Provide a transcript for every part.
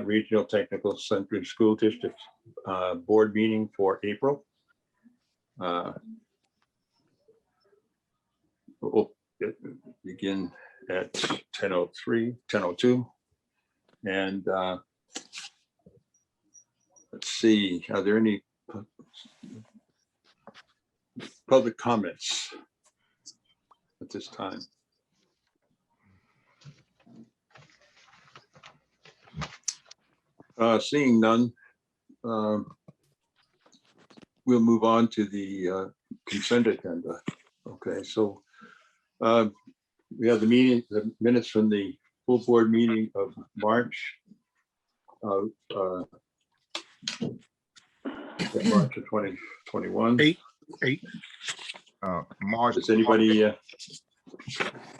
Regional Technical Center School District board meeting for April. We'll begin at 10:03, 10:02. And let's see, are there any public comments at this time? Seeing none, we'll move on to the consent agenda. Okay, so we have the minutes from the full board meeting of March of March of 2021. March. Does anybody, are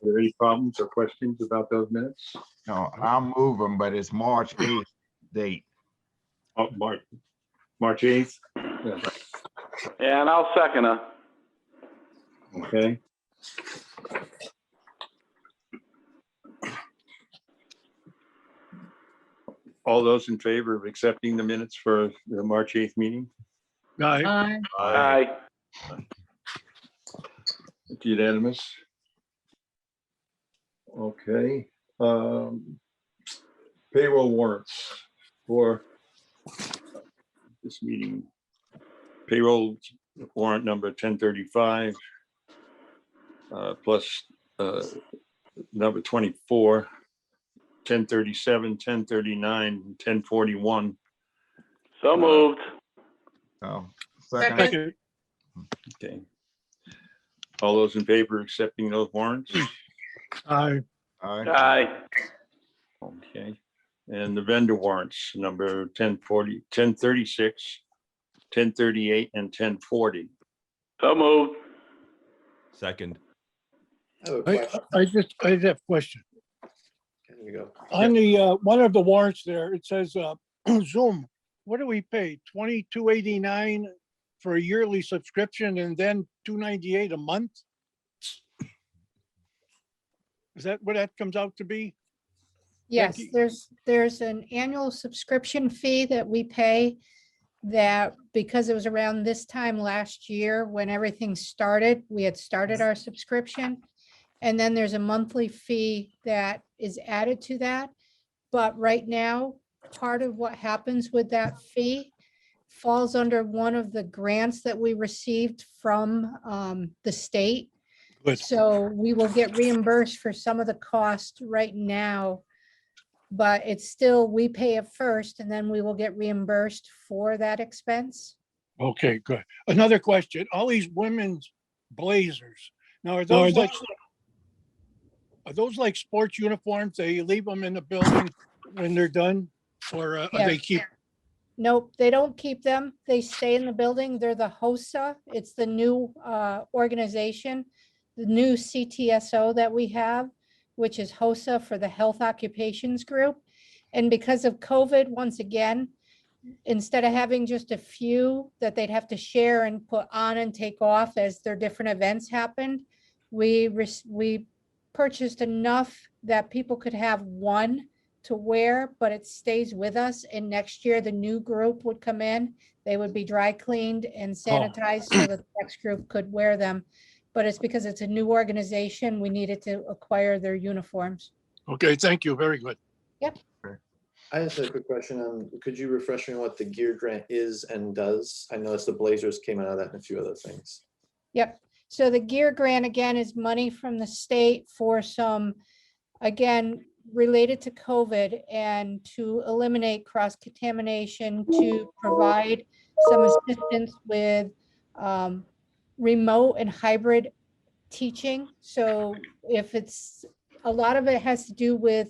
there any problems or questions about those minutes? No, I'll move them, but it's March 8th date. Oh, March 8th. Yeah. And I'll second her. Okay. All those in favor of accepting the minutes for the March 8th meeting? Aye. Aye. It's unanimous. Okay. Payroll warrants for this meeting. Payroll warrant number 1035 plus number 24, 1037, 1039, 1041. So moved. So, Second. Okay. All those in favor of accepting those warrants? Aye. Aye. Okay. And the vendor warrants number 1040, 1036, 1038, and 1040. So moved. Second. I have a question. I have a question. Here we go. On the, one of the warrants there, it says, Zoom, what do we pay? $22.89 for a yearly subscription and then $298 a month? Is that what that comes out to be? Yes, you. there's an annual subscription fee that we pay that because it was around this time last year when everything started, we had started our subscription. And then there's a monthly fee that is added to that. But right now, part of what happens with that fee falls under one of the grants that we received from the state. Good. So we will get reimbursed for some of the cost right now. But it's still, we pay it first and then we will get reimbursed for that expense. Okay, good. Another question, all these women's blazers. Now, are those like sports uniforms? They leave them in the building when they're done? Or are they keep? Nope, they don't keep them. They stay in the building. They're the HOSA. It's the new organization, the new Ctso that we have, which is HOSA for the Health Occupations Group. And because of COVID, once again, instead of having just a few that they'd have to share and put on and take off as their different events happened, we purchased enough that people could have one to wear, but it stays with us. And next year, the new group would come in. They would be dry cleaned and sanitized so that the next group could wear them. But it's because it's a new organization, we needed to acquire their uniforms. Okay, thank you. Very good. I just had a quick question. Could you refresh me on what the gear grant is and does? I noticed the Blazers came out of that and a few other things. Yep. So the gear grant, again, is money from the state for some, again, related to COVID and to eliminate cross-contamination, to provide some assistance with remote and hybrid teaching. So if it's, a lot of it has to do with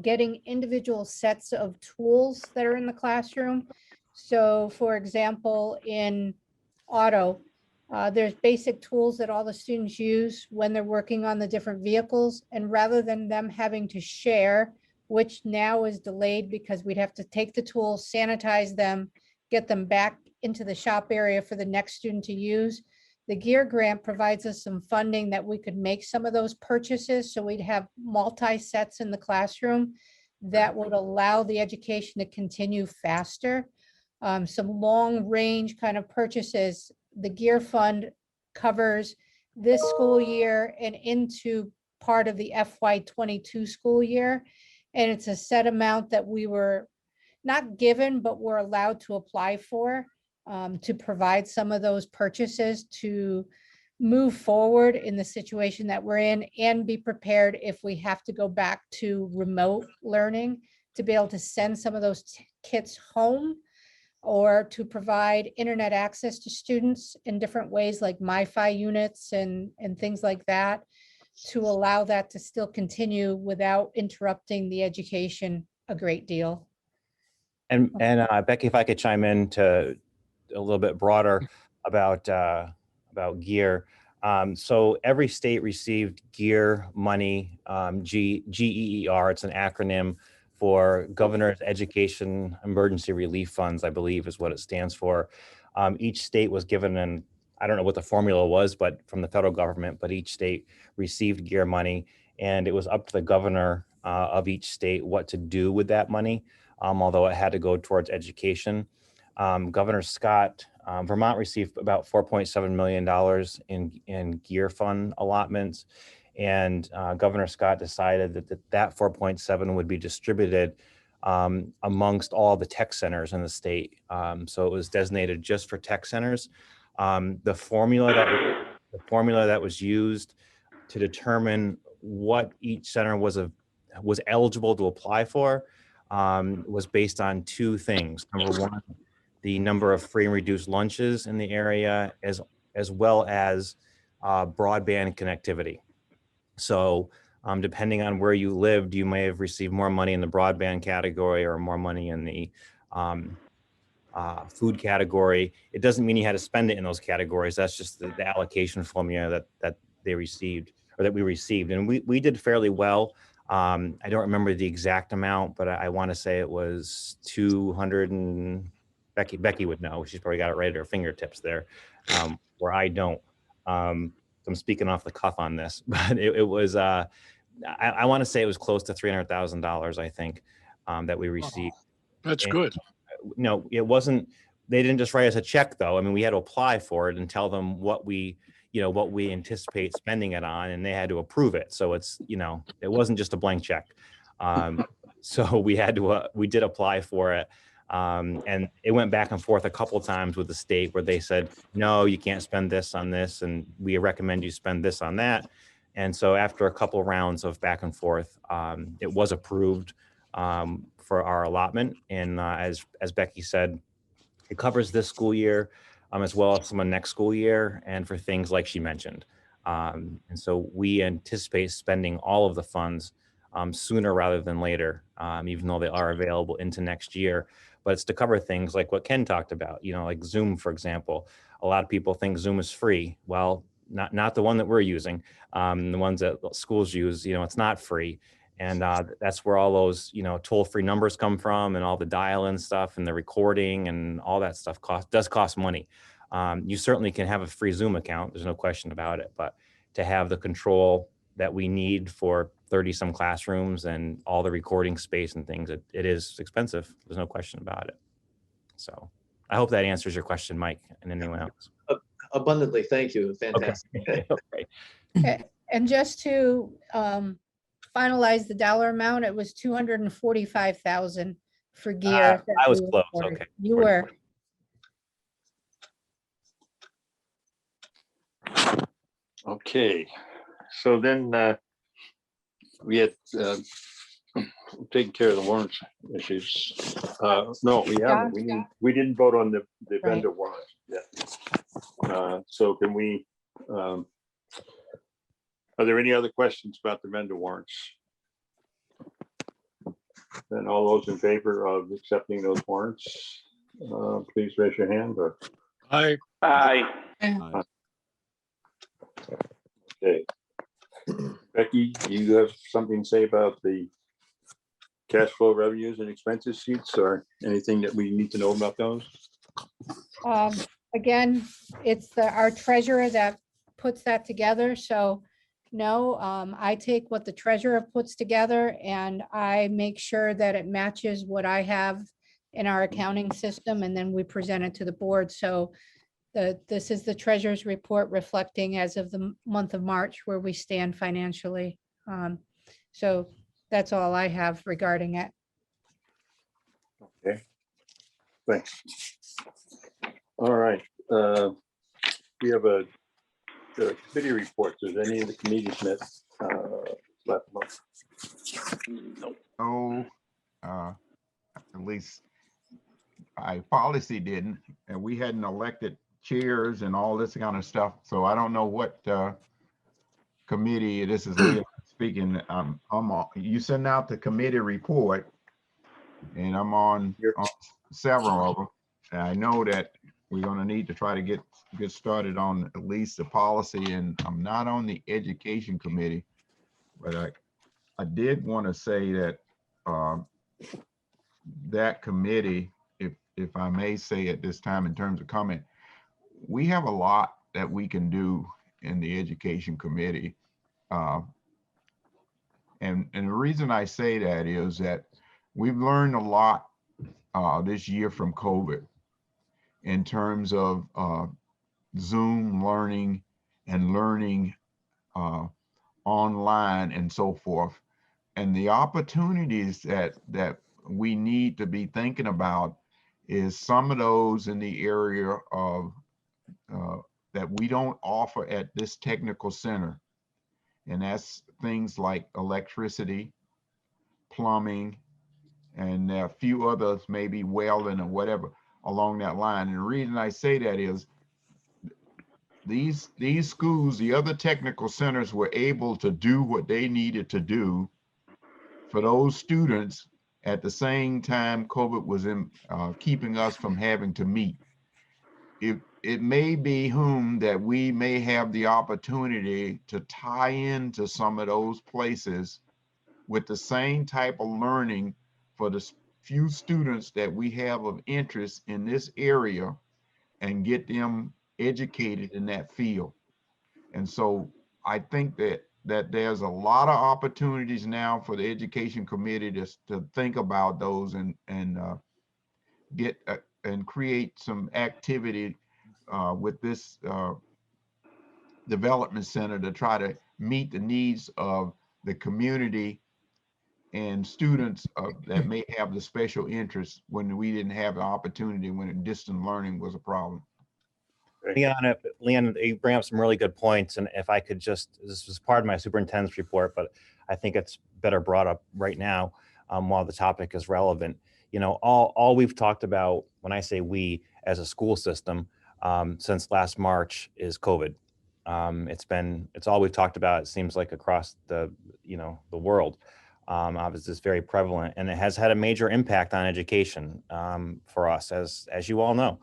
getting individual sets of tools that are in the classroom. So for example, in auto, there's basic tools that all the students use when they're working on the different vehicles. And rather than them having to share, which now is delayed because we'd have to take the tools, sanitize them, get them back into the shop area for the next student to use. The gear grant provides us some funding that we could make some of those purchases. So we'd have multi-sets in the classroom that would allow the education to continue faster. Some long range kind of purchases. The gear fund covers this school year and into part of the FY22 school year. And it's a set amount that we were not given, but we're allowed to apply for, to provide some of those purchases to move forward in the situation that we're in and be prepared if we have to go back to remote learning, to be able to send some of those kits home, or to provide internet access to students in different ways like MiFi units and things like that, to allow that to still continue without interrupting the education a great deal. And Becky, if I could chime in to a little bit broader about gear. So every state received gear money, GEER, it's an acronym for Governor's Education Emergency Relief Funds, I believe is what it stands for. Each state was given I don't know what the formula was, but from the federal government, but each state received gear money, and it was up to the governor of each state what to do with that money, although it had to go towards education. Governor Scott, Vermont received about $4.7 million in gear fund allotments, and Governor Scott decided that 4.7 would be distributed amongst all the tech centers in the state. So it was designated just for tech centers. The formula that was used to determine what each center was eligible to apply for was based on two things. Number one, the number of free and reduced lunches in the area, as well as broadband connectivity. So depending on where you lived, you may have received more money in the broadband category or more money in the food category. It doesn't mean you had to spend it in those categories. That's just the allocation formula that they received, or that we received. And we did fairly well. I don't remember the exact amount, but I want to say it was 200 and Becky would know. She's probably got it right at her fingertips there, where I don't. I'm speaking off the cuff on this, but it was, I want to say it was close to $300,000, I think, that we received. That's And, good. No, it wasn't, they didn't just write us a check though. I mean, we had to apply for it and tell them what we anticipate spending it on, and they had to approve it. So it's, it wasn't just a blank check. So we did apply for it. And it went back and forth a couple of times with the state where they said, no, you can't spend this on this, and we recommend you spend this on that. And so after a couple of rounds of back and forth, it was approved for our allotment. And as Becky said, it covers this school year as well as some of next school year, and for things like she mentioned. And so we anticipate spending all of the funds sooner rather than later, even though they are available into next year. But it's to cover things like what Ken talked about, like Zoom, for example. A lot of people think Zoom is free. Well, not the one that we're using. The ones that schools use, it's not free. And that's where all those, toll-free numbers come from, and all the dial-in stuff and the recording and all that stuff does cost money. You certainly can have a free Zoom account. There's no question about it. But to have the control that we need for 30 some classrooms and all the recording space and things, it is expensive. There's no question about it. So I hope that answers your question, Mike, and anyone else. Abundantly, thank you. Fantastic. Okay. And just to finalize the dollar amount, it was 245,000 for gear. I was close. Okay. You were. Okay, so then we had taken care of the warrants issues. No, we haven't. We didn't vote on the vendor warrant yet. So can we, are there any other questions about the vendor warrants? Then all those in favor of accepting those warrants, please raise your hand. Or Aye. Aye. okay. Becky, you have something to say about the cash flow revenues and expenses sheets, or anything that we need to know about those? Again, it's our treasurer that puts that together. So No, I take what the treasurer puts together and I make sure that it matches what I have in our accounting system, and then we present it to the board. So this is the treasurer's report reflecting as of the month of March where we stand financially. So that's all I have regarding it. Okay, thanks. All right, we have a committee report. Does any of the committees met last month? Oh, at least policy didn't, and we hadn't elected chairs and all this kind of stuff. So I don't know what committee, this is Leah speaking. I'm on, you send out the committee report and I'm on several of them. And I know that we're going to need to try to get started on at least the policy, and I'm not on the education committee, but I did want to say that that committee, if I may say at this time in terms of comment, we have a lot that we can do in the education committee. And the reason I say that is that we've learned a lot this year from COVID in terms of Zoom learning and learning online and so forth. And the opportunities that we need to be thinking about is some of those in the area of that we don't offer at this technical center. And that's things like electricity, plumbing, and a few others, maybe welding or whatever along that line. And the reason I say that is these schools, the other technical centers, were able to do what they needed to do for those students at the same time COVID was keeping us from having to meet. It may be that we may have the opportunity to tie into some of those places with the same type of learning for the few students that we have of interest in this area and get them educated in that field. And so I think that there's a lot of opportunities now for the education committee to think about those and get and create some activity with this development center to try to meet the needs of the community and students that may have the special interests when we didn't have an opportunity, when distant learning was a problem. Leon, you bring up some really good points. And if I could just, this was part of my superintendent's report, but I think it's better brought up right now while the topic is relevant. You know, all we've talked about, when I say we as a school system, since last March is COVID. It's all we've talked about. It seems like across the world. Obviously, it's very prevalent, and it has had a major impact on education for us, as you all know.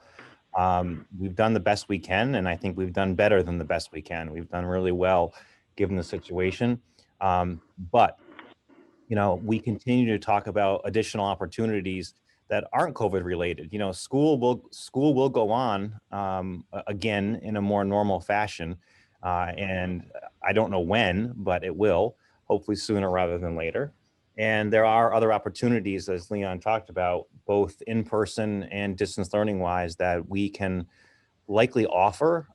We've done the best we can, and I think we've done better than the best we can. We've done really well given the situation. But we continue to talk about additional opportunities that aren't COVID related. School will go on again in a more normal fashion, and I don't know when, but it will, hopefully sooner rather than later. And there are other opportunities, as Leon talked about, both in person and distance learning wise, that we can likely offer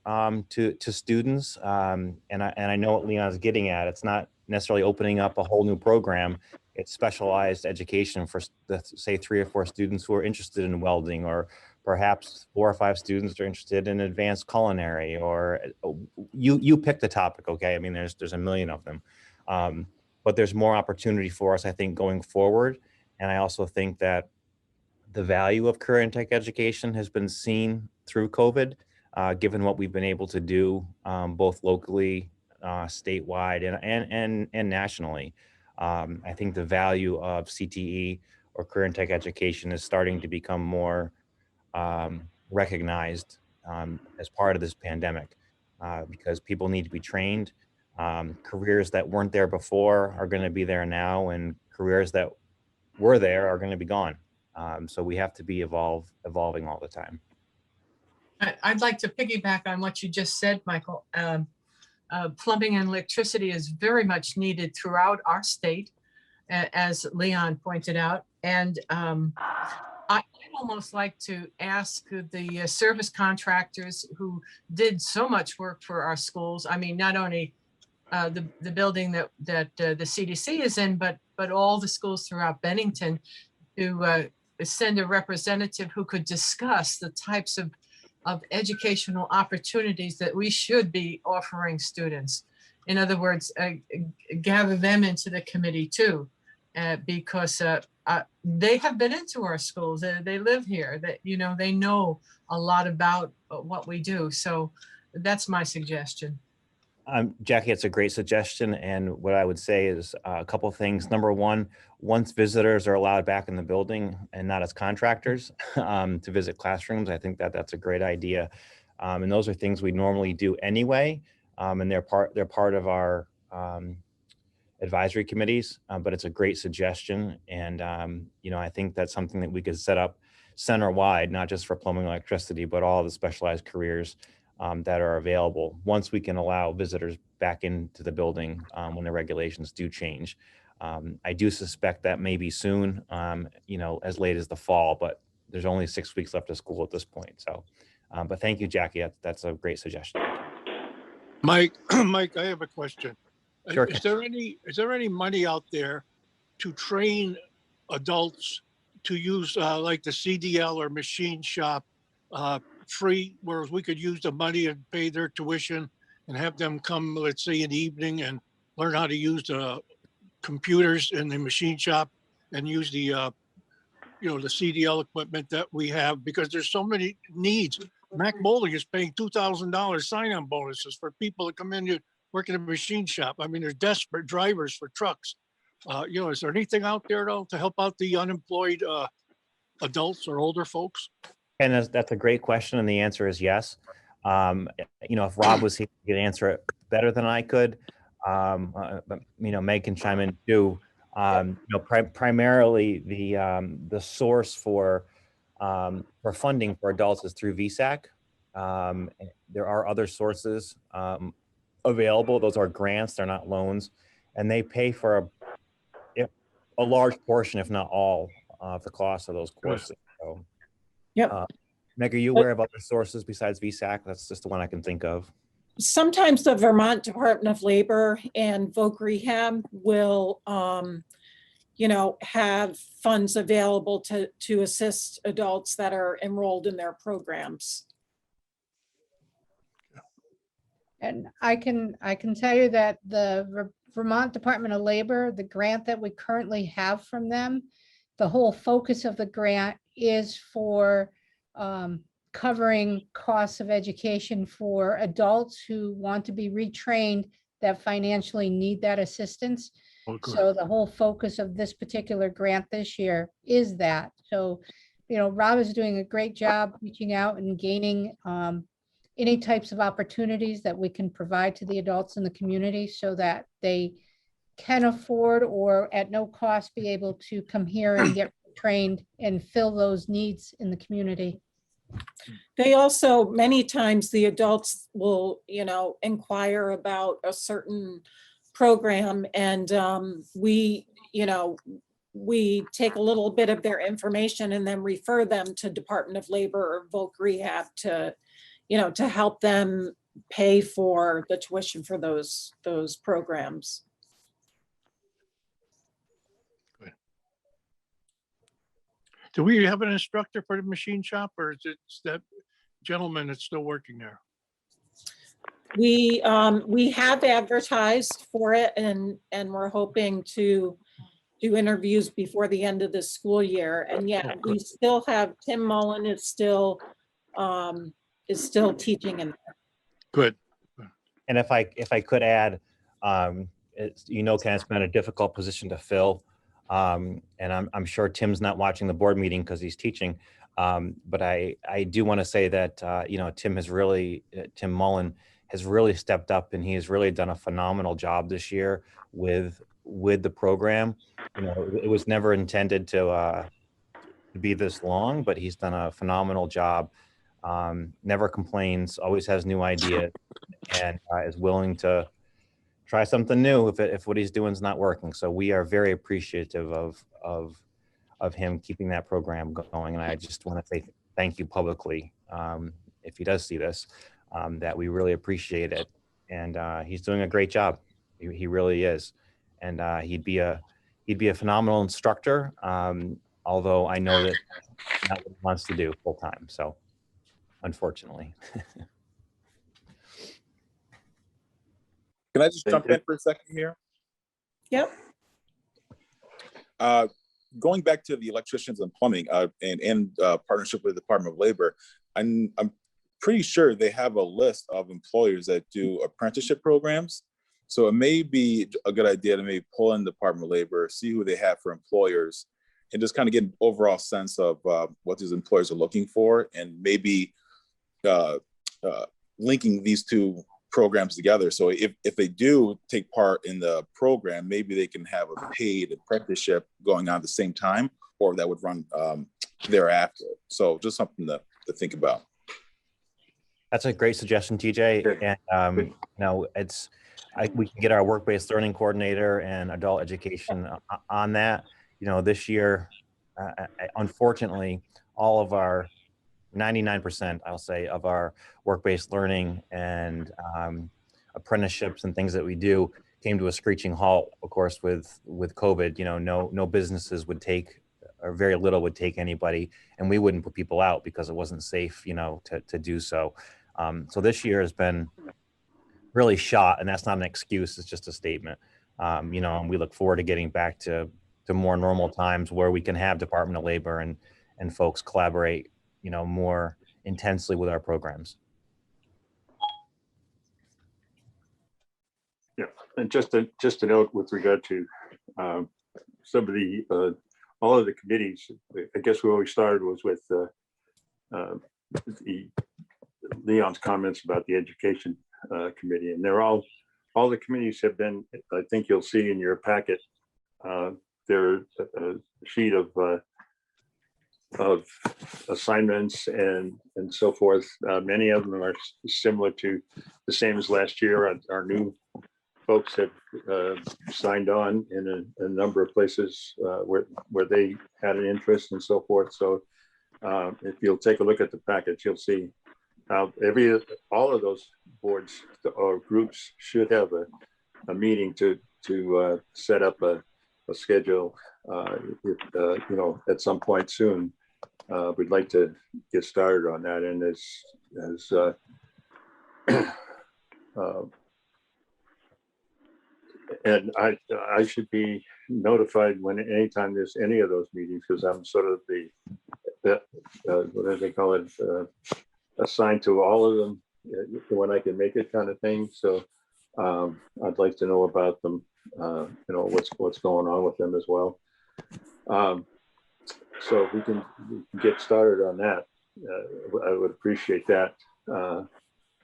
to students. And I know what Leon's getting at. It's not necessarily opening up a whole new program. It's specialized education for, say, 3 or 4 students who are interested in welding, or perhaps 4 or 5 students are interested in advanced culinary, or you pick the topic. Okay, I mean, there's a million of them. But there's more opportunity for us, I think, going forward. And I also think that the value of career and tech education has been seen through COVID, given what we've been able to do both locally, statewide, and nationally. I think the value of CTE, or career and tech education, is starting to become more recognized as part of this pandemic, because people need to be trained. Careers that weren't there before are going to be there now, and careers that were there are going to be gone. So we have to be evolving all the time. I'd like to piggyback on what you just said, Michael. plumbing and electricity is very much needed throughout our state, as Leon pointed out. And I'd almost like to ask the service contractors who did so much work for our schools. I mean, not only the building that the CDC is in, but all the schools throughout Bennington, to send a representative who could discuss the types of educational opportunities that we should be offering students. In other words, gather them into the committee too, because they have been into our schools. They live here. That they know a lot about what we do. So that's my suggestion. Jackie, it's a great suggestion. And what I would say is a couple of things. Number one, once visitors are allowed back in the building and not as contractors to visit classrooms, I think that's a great idea. And those are things we normally do anyway. And they're part of our advisory committees, but it's a great suggestion. And, I think that's something that we could set up center-wide, not just for plumbing and electricity, but all the specialized careers that are available once we can allow visitors back into the building when the regulations do change. I do suspect that may be soon, as late as the fall, but there's only 6 weeks left of school at this point. So, but thank you, Jackie. That's a great suggestion. Mike, I have a question. Sure. Is there any money out there to train adults to use like the CDL or machine shop free, whereas we could use the money and pay their tuition and have them come, let's say, in the evening and learn how to use the computers in the machine shop and use the the CDL equipment that we have, because there's so many needs. Mac Molding is paying $2,000 sign-on bonuses for people to come in and work in a machine shop. I mean, they're desperate drivers for trucks. Is there anything out there though to help out the unemployed adults or older folks? And that's a great question. And the answer is yes. If Rob was here, he could answer it better than I could. But Meg can chime in too. Primarily the source for funding for adults is through VSAC. There are other sources available. Those are grants. They're not loans, and they pay for a large portion, if not all, of the cost of those courses. So, yep. Meg, are you aware of other sources besides VSAC? That's just the one I can think of. Sometimes the Vermont Department of Labor and Voc Rehab will, have funds available to assist adults that are enrolled in their programs. And I can tell you that the Vermont Department of Labor, the grant that we currently have from them, the whole focus of the grant is for covering costs of education for adults who want to be retrained that financially need that assistance. Okay. So the whole focus of this particular grant this year is that. So, Rob is doing a great job reaching out and gaining any types of opportunities that we can provide to the adults in the community so that they can afford or at no cost be able to come here and get trained and fill those needs in the community. They also, many times the adults will, inquire about a certain program, and we take a little bit of their information and then refer them to Department of Labor or Voc Rehab to help them pay for the tuition for those programs. Do we have an instructor for the machine shop, or is it that gentleman that's still working there? We have advertised for it, and we're hoping to do interviews before the end of the school year. And yet we still have Tim Mullen is still teaching in there. Good. And if I could add, Ken, it's been a difficult position to fill. And I'm sure Tim's not watching the board meeting because he's teaching. But I do want to say that, Tim Mullen has really stepped up, and he has really done a phenomenal job this year with the program. It was never intended to be this long, but he's done a phenomenal job never complains, always has new ideas, and is willing to try something new if what he's doing is not working. So we are very appreciative of him keeping that program going. And I just want to say thank you publicly, if he does see this, that we really appreciate it. And he's doing a great job. He really is. And he'd be a phenomenal instructor. Although I know that not what he wants to do full time. So unfortunately. Can I just jump in for a second here? Yep. Going back to the electricians and plumbing and partnership with the Department of Labor, I'm pretty sure they have a list of employers that do apprenticeship programs. So it may be a good idea to maybe pull in the Department of Labor, see who they have for employers, and just kind of get an overall sense of what these employers are looking for, and maybe linking these two programs together. So if they do take part in the program, maybe they can have a paid apprenticeship going on at the same time, or that would run thereafter. So just something to think about. That's a great suggestion, TJ. And we can get our work-based learning coordinator and adult education on that. This year, unfortunately, all of our 99%, I'll say, of our work-based learning and apprenticeships and things that we do came to a screeching halt, of course, with COVID. No businesses would take, or very little would take anybody, and we wouldn't put people out because it wasn't safe, to do so. So this year has been really shot, and that's not an excuse, it's just a statement. And we look forward to getting back to more normal times where we can have Department of Labor and folks collaborate more intensely with our programs. Yeah, and just a note with regard to some of the all of the committees. I guess where we started was with the Leon's comments about the education committee, and they're all the committees have been. I think you'll see in your packet there's a sheet of assignments and so forth. Many of them are similar to the same as last year. Our new folks have signed on in a number of places where they had an interest and so forth. So if you'll take a look at the package, you'll see how all of those boards or groups should have a meeting to set up a schedule. At some point soon. We'd like to get started on that, and and I should be notified anytime there's any of those meetings, because I'm sort of what do they call it, assigned to all of them when I can make it, kind of thing. So I'd like to know about them, what's going on with them as well. So if we can get started on that, I would appreciate that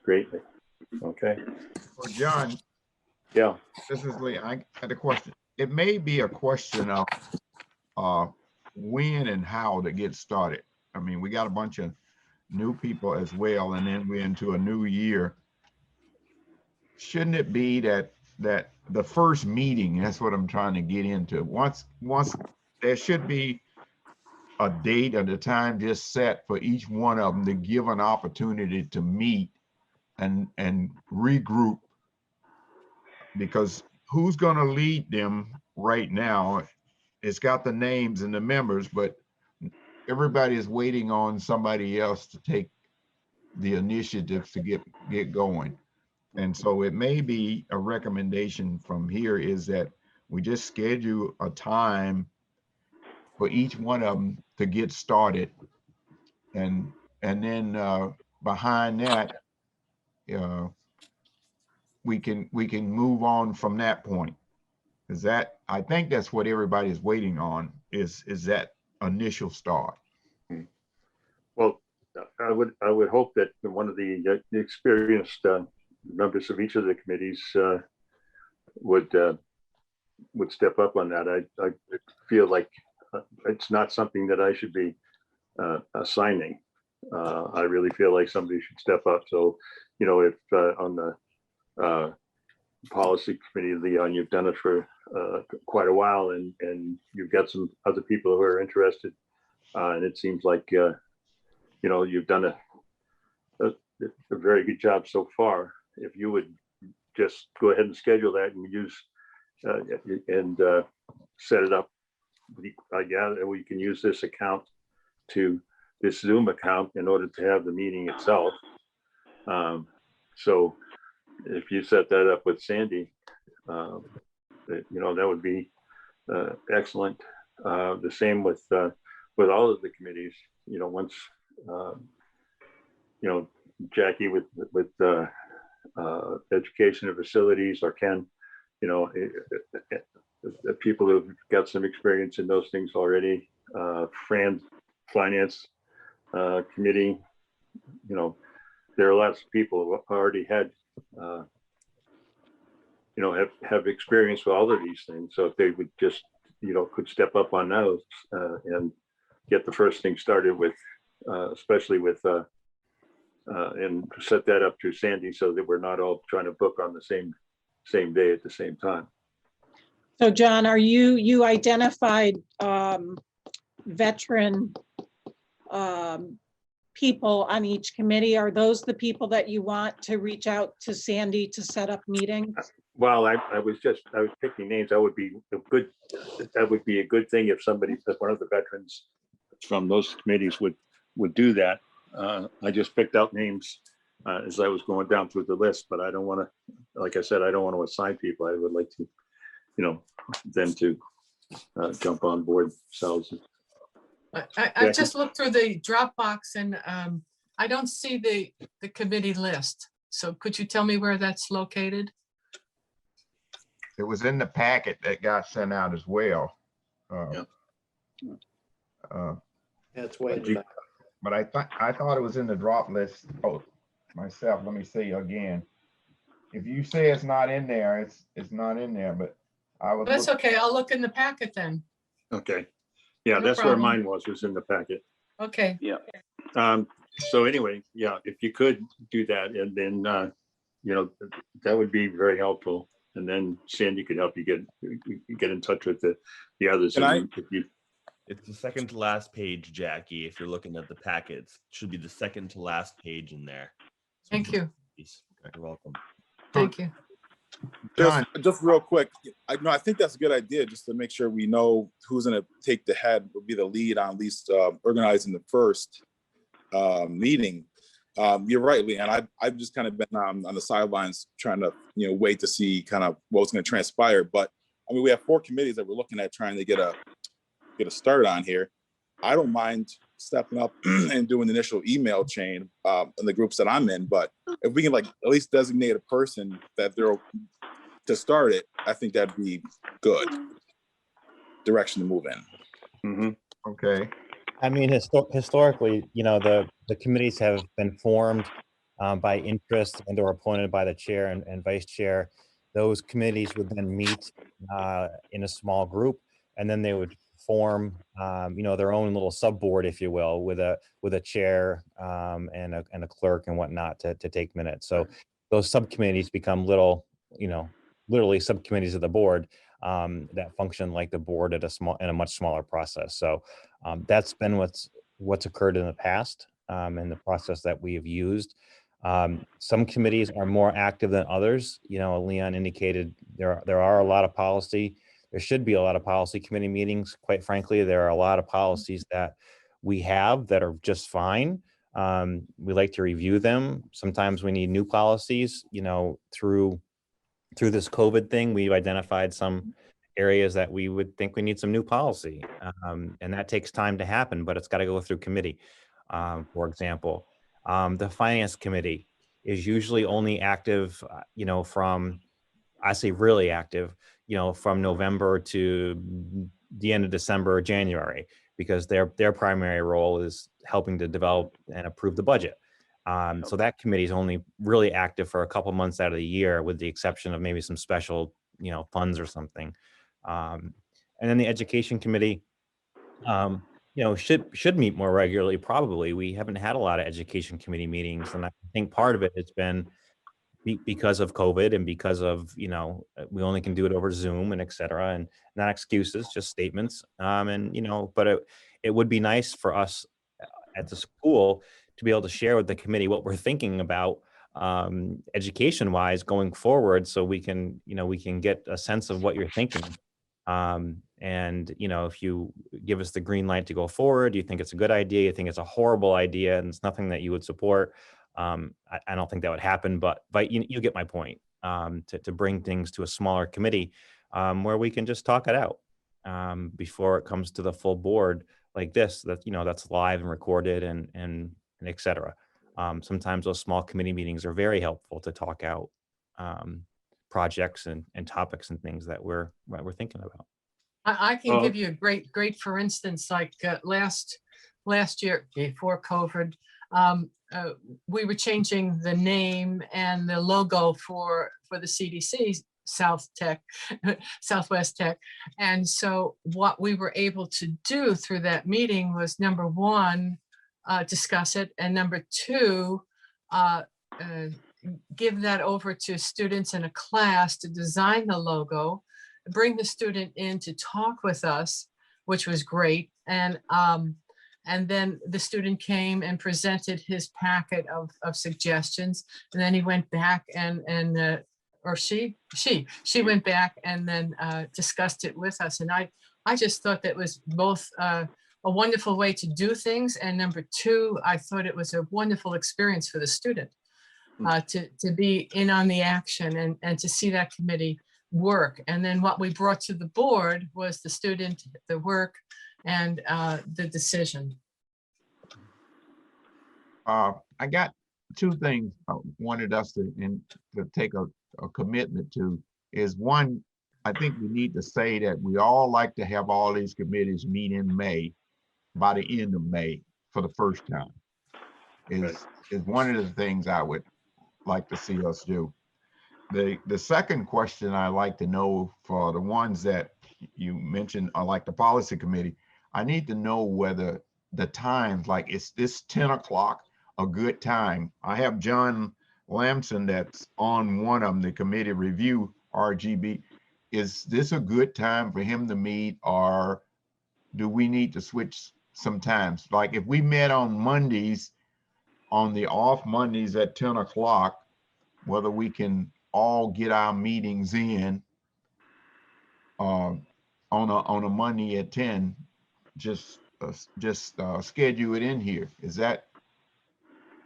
greatly. Okay. Well, John. Yeah. This is Lee. I had a question. It may be a question of when and how to get started. I mean, we got a bunch of new people as well, and then we're into a new year. Shouldn't it be that the first meeting, that's what I'm trying to get into. Once there should be a date and a time just set for each one of them to give an opportunity to meet and regroup, because who's going to lead them right now? It's got the names and the members, but everybody is waiting on somebody else to take the initiative to get going. And so it may be a recommendation from here is that we just schedule a time for each one of them to get started, and then behind that, we can move on from that point. Is that, I think that's what everybody is waiting on, is that initial start. Well, I would hope that one of the experienced members of each of the committees would step up on that. I feel like it's not something that I should be assigning. I really feel like somebody should step up. So, you know, if on the policy committee, Leon, you've done it for quite a while, and you've got some other people who are interested, and it seems like you know, you've done a very good job so far. If you would just go ahead and schedule that and use and set it up, yeah, we can use this account to this Zoom account in order to have the meeting itself. So if you set that up with Sandy, you know, that would be excellent. The same with all of the committees. You know, once you know, Jackie with education and facilities, or Ken, you know, the people who've got some experience in those things already, finance committee, you know, there are lots of people who already had, you know, have experience with all of these things. So if they would just, you know, could step up on those and get the first thing started with, especially with, and set that up through Sandy so that we're not all trying to book on the same day at the same time. So John, are you identified veteran people on each committee? Are those the people that you want to reach out to Sandy to set up meetings? Well, I was picking names. That would be a good thing if somebody, if one of the veterans from those committees would do that. I just picked out names as I was going down through the list, but I don't want to, like I said, I don't want to assign people. I would like to, you know, them to jump on board themselves. I just looked through the Dropbox and I don't see the committee list. So could you tell me where that's located? It was in the packet that got sent out as well. Yeah. Yeah, it's way in the back. But I thought it was in the drop list. Oh, myself, let me see again. If you say it's not in there, it's not in there, but I was. That's okay. I'll look in the packet then. Okay. Yeah, No that's problem. where mine was in the packet. Okay. Yeah. So anyway, yeah, if you could do that, and then you know, that would be very helpful. And then Sandy could help you get in touch with the others. It's the second to last page, Jackie. If you're looking at the packets, it should be the second to last page in there. So Thank you. You're welcome. Thank you. Just real quick, I think that's a good idea, just to make sure we know who's going to take the head, will be the lead on at least organizing the first meeting. You're right, Leanne. I've just kind of been on the sidelines trying to, you know, wait to see kind of what's going to transpire. But I mean, we have 4 committees that we're looking at trying to get a start on here. I don't mind stepping up and doing the initial email chain in the groups that I'm in, but if we can like at least designate a person that they're to start it, I think that'd be good direction to move in. Mm-hmm. Okay. I mean, historically, you know, the committees have been formed by interest and or appointed by the chair and vice chair. Those committees would then meet in a small group, and then they would form, you know, their own little subboard, if you will, with a chair and a clerk and whatnot to take minutes. So those subcommittees become little, you know, literally subcommittees of the board that function like the board at a much smaller process. So that's been what's occurred in the past and the process that we have used. Some committees are more active than others. You know, Leon indicated there are a lot of policy. There should be a lot of policy committee meetings. Quite frankly, there are a lot of policies that we have that are just fine. We like to review them. Sometimes we need new policies. You know, through this COVID thing, we've identified some areas that we would think we need some new policy. And that takes time to happen, but it's got to go through committee. For example, the finance committee is usually only active, you know, from, I say really active, you know, from November to the end of December or January, because their primary role is helping to develop and approve the budget. So that committee is only really active for a couple months out of the year, with the exception of maybe some special, you know, funds or something. And then the education committee, you know, should meet more regularly. Probably we haven't had a lot of education committee meetings, and I think part of it has been because of COVID and because of, you know, we only can do it over Zoom and et cetera, and not excuses, just statements. And, you know, but it would be nice for us at the school to be able to share with the committee what we're thinking about education wise going forward, so we can, you know, we can get a sense of what you're thinking. And, you know, if you give us the green light to go forward, you think it's a good idea, you think it's a horrible idea, and it's nothing that you would support. I don't think that would happen, but you get my point. To bring things to a smaller committee where we can just talk it out before it comes to the full board like this, that, you know, that's live and recorded and et cetera. Sometimes those small committee meetings are very helpful to talk out projects and topics and things that we're thinking about. I can give you a great for instance, like last year before COVID, we were changing the name and the logo for the CDC, Southwest Tech. And so what we were able to do through that meeting was, number one, discuss it, and number two, give that over to students in a class to design the logo, bring the student in to talk with us, which was great. And then the student came and presented his packet of suggestions, and then he went back or she went back and then discussed it with us. And I just thought that was both a wonderful way to do things, and number two, I thought it was a wonderful experience for the student to be in on the action and to see that committee work. And then what we brought to the board was the student, the work, and the decision. I got two things I wanted us to take a commitment to. Is one, I think we need to say that we all like to have all these committees meet in May, by the end of May for the first time. Is one of the things I would like to see us do. The second question I like to know, for the ones that you mentioned, are like the policy committee, I need to know whether the times, like, is this 10 o'clock a good time? I have John Lamson that's on one of them, the committee review, RGB. Is this a good time for him to meet, or do we need to switch some times? Like if we met on Mondays, on the off Mondays at 10 o'clock, whether we can all get our meetings in on a Monday at 10, just schedule it in here. Is that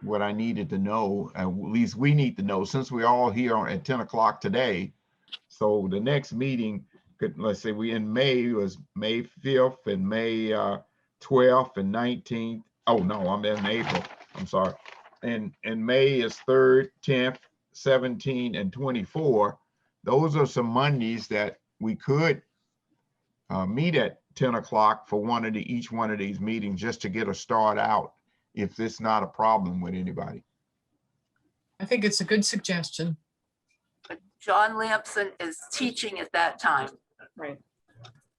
what I needed to know? At least we need to know, since we're all here at 10 o'clock today. So the next meeting could, let's say we in May, was May 5th and May 12th and 19th. Oh no, I'm in April, I'm sorry. And May is 3rd, 10th, 17, and 24. Those are some Mondays that we could meet at 10 o'clock for each one of these meetings, just to get a start out, if it's not a problem with anybody. I think it's a good suggestion. John Lamson is teaching at that time. Right.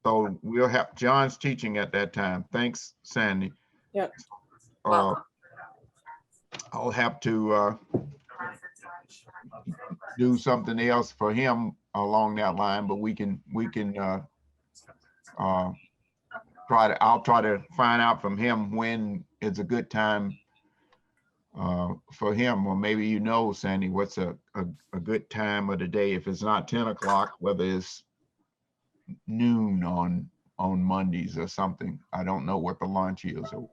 So we'll have John's teaching at that time. Thanks, Sandy. Yep. I'll have to do something else for him along that line, but we can I'll try to find out from him when it's a good time for him, or maybe, you know, Sandy, what's a good time of the day, if it's not 10 o'clock, whether it's noon on Mondays or something. I don't know what the lunch is, or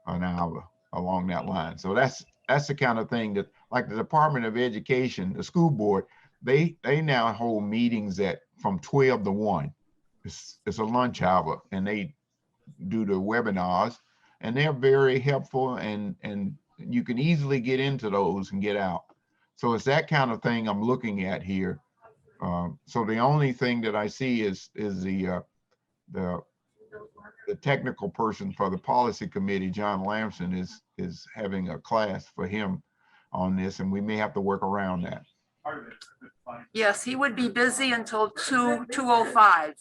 an hour along that line. So that's the kind of thing that, like the Department of Education, the school board, they now hold meetings from 12 to 1. It's a lunch hour, and they do the webinars, and they're very helpful, and you can easily get into those and get out. So it's that kind of thing I'm looking at here. So the only thing that I see is the technical person for the policy committee, John Lamson, is having a class for him on this, and we may have to work around that. Yes, he would be busy until 2:05.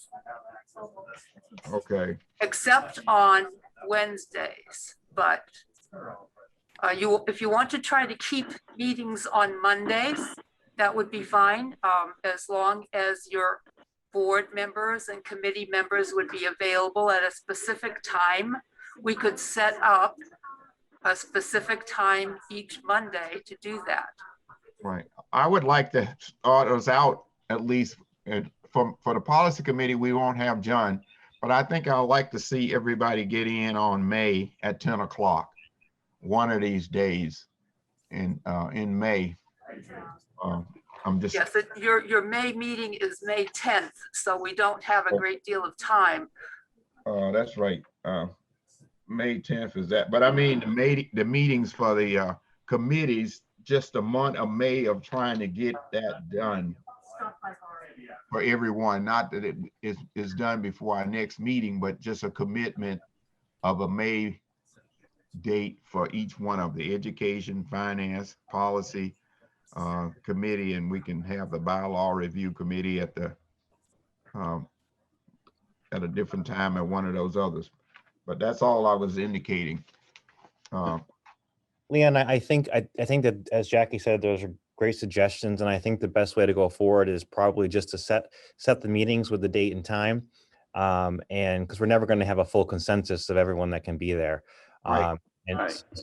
Okay. Except on Wednesdays, but if you want to try to keep meetings on Mondays, that would be fine, as long as your board members and committee members would be available at a specific time. We could set up a specific time each Monday to do that. Right. I would like to start us out at least for the policy committee. We won't have John, but I think I'd like to see everybody get in on May at 10 o'clock, one of these days in May. I'm just. Yes, your May meeting is May 10th, so we don't have a great deal of time. That's right. May 10th is that, but I mean the meetings for the committees, just a month of May of trying to get that done for everyone. Not that it is done before our next meeting, but just a commitment of a May date for each one of the education, finance, policy committee, and we can have the bylaw review committee at the at a different time at one of those others. But that's all I was indicating. Leon, I think that, as Jackie said, those are great suggestions, and I think the best way to go forward is probably just to set the meetings with the date and time, and because we're never going to have a full consensus of everyone that can be there. Right.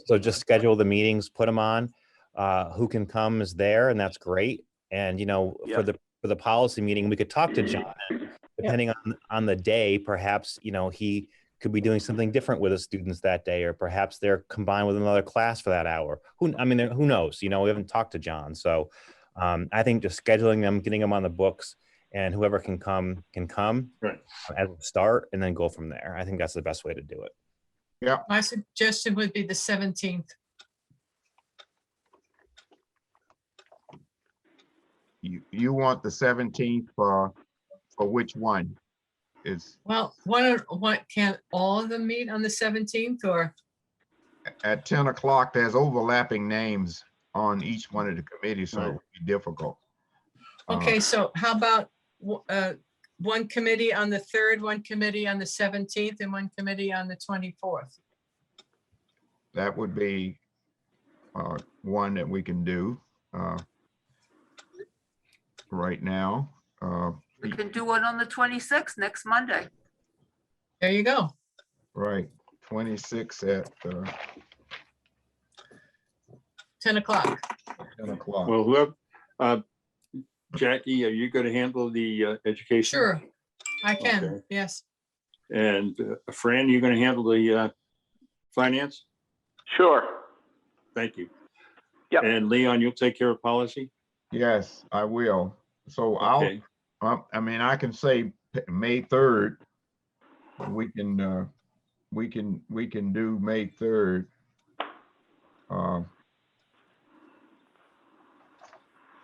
So just schedule the meetings, put them on. Who can come is there, and that's great. And for the policy meeting, we could talk to John. Depending on the day, perhaps he could be doing something different with the students that day, or perhaps they're combined with another class for that hour. Who knows? We haven't talked to John. So I think just scheduling them, getting them on the books, and whoever can come Right. as a start, and then go from there. I think that's the best way to do it. Yeah. My suggestion would be the 17th. You want the 17th for which one? Well, can all of them meet on the 17th, or? At 10 o'clock, there's overlapping names on each one of the committees, so it'll be difficult. Okay, so how about one committee on the 3rd, one committee on the 17th, and one committee on the 24th? That would be one that we can do right now. We can do one on the 26th, next Monday. There you go. Right, 26 at 10 o'clock. 10 o'clock. Well, whoever, Jackie, are you going to handle the education? Sure, I can, Okay. yes. And Fran, you're going to handle the finance? Sure. Thank you. Yep. And Leon, you'll take care of policy? Yes, I will. So Okay. I can say May 3rd. We can do May 3rd.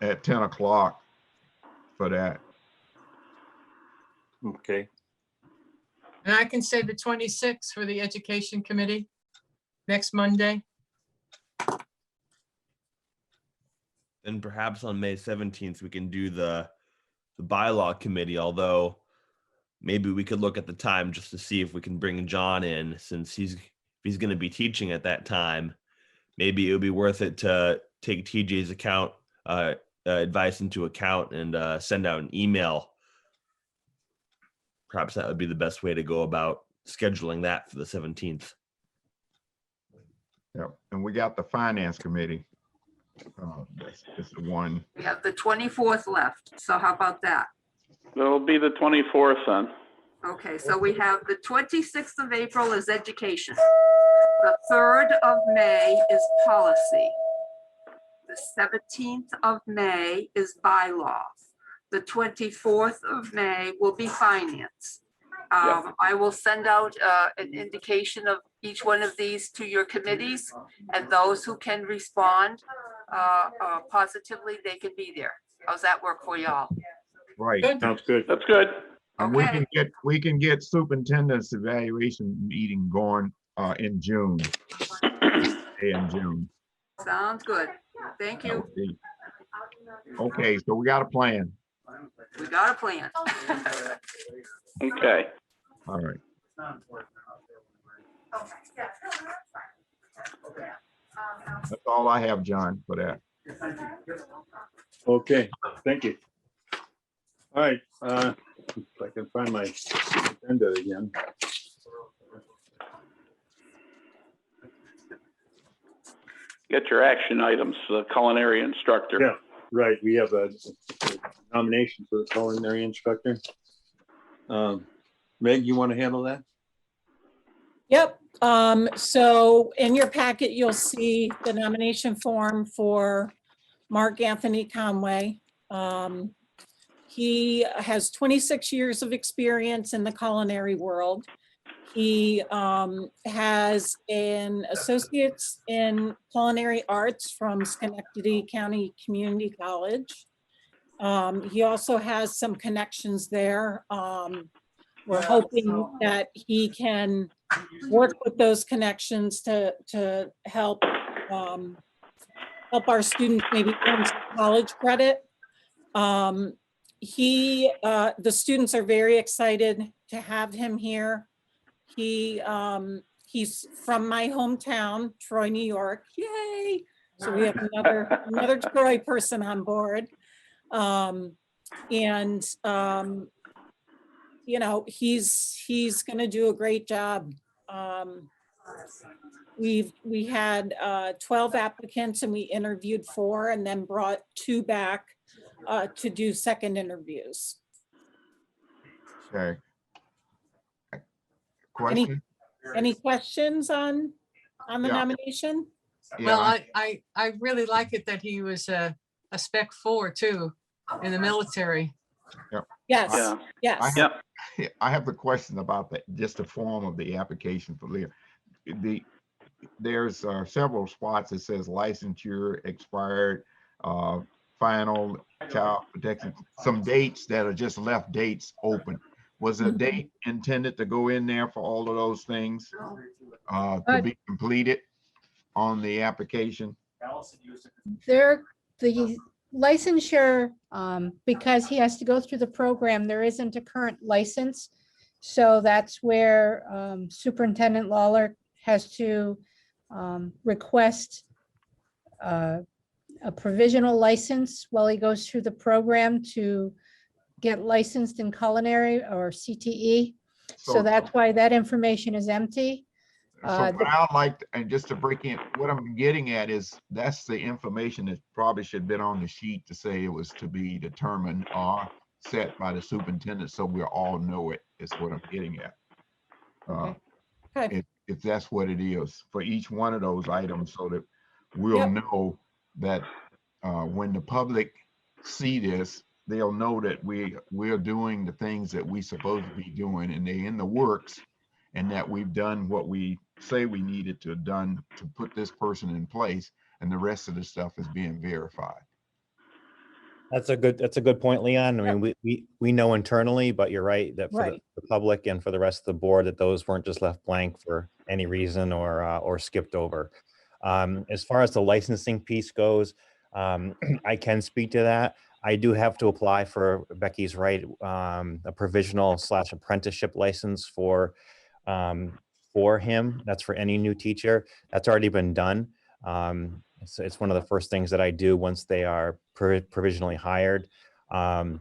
At 10 o'clock for that. Okay. And I can say the 26th for the education committee, next Monday. Then perhaps on May 17th, we can do the bylaw committee, although maybe we could look at the time just to see if we can bring John in, since he's going to be teaching at that time. Maybe it would be worth it to take TJ's account advice into account and send out an email. Perhaps that would be the best way to go about scheduling that for the 17th. Yep, and we got the finance committee. It's the one. We have the 24th left. So how about that? It'll be the 24th then. Okay, so we have the 26th of April is education. The 3rd of May is policy. The 17th of May is bylaw. The 24th of May will be finance. I will send out an indication of each one of these to your committees, and those who can respond positively, they can be there. How's that work for y'all? Right. Good. Sounds good. That's good. And we can get superintendent's evaluation meeting going in June. In June. Sounds good. Thank That you. would be- Okay, so we got a plan. We got a plan. Okay. All right. That's all I have, John, for that. Okay, thank you. All right, if I can find my agenda again. Get your action items, culinary instructor. Yeah, right, we have a nomination for the culinary instructor. Meg, you want to handle that? Yep. So in your packet, you'll see the nomination form for Mark Anthony Conway. He has 26 years of experience in the culinary world. He has an associate's in culinary arts from Schenectady County Community College. He also has some connections there. We're hoping that he can work with those connections to help help our students maybe earn some college credit. The students are very excited to have him here. He's from my hometown, Troy, New York. Yay! So we have another Troy person on board. You know, he's going to do a great job. We had 12 applicants and we interviewed 4 and then brought 2 back to do second interviews. Okay. Question? Any questions on the Yeah. nomination? Well, Yeah, I really like it that he was a spec 4 too in the military. Yes, Yeah. yes. Yep. I have a question about that, just the form of the application for Leah. There's several spots that says licensure expired, final child protection, some dates that are just left dates open. Was a date intended to go in there for all of those things to be completed on the application? The licensure, because he has to go through the program, there isn't a current license. So that's where Superintendent Lawler has to request a provisional license while he goes through the program to get licensed in culinary or CTE. So that's why that information is empty. So what I'd like, and just to break in, what I'm getting at is that's the information that probably should have been on the sheet to say it was to be determined or set by the superintendent, so we all know it, is what I'm getting at. Okay. If that's what it is for each one of those items, so that we'll know that when the public see this, they'll know that we're doing the things that we supposed to be doing, and they in the works, and that we've done what we say we needed to have done to put this person in place, and the rest of the stuff is being verified. That's a good point, Leon. I mean, we know internally, but you're right that for the public and for the rest of the board, that those weren't just left blank for any reason or skipped over. As far as the licensing piece goes, I can speak to that. I do have to apply for, Becky's right, a provisional / apprenticeship license for him. That's for any new teacher. That's already been done. It's one of the first things that I do once they are provisionally hired. That's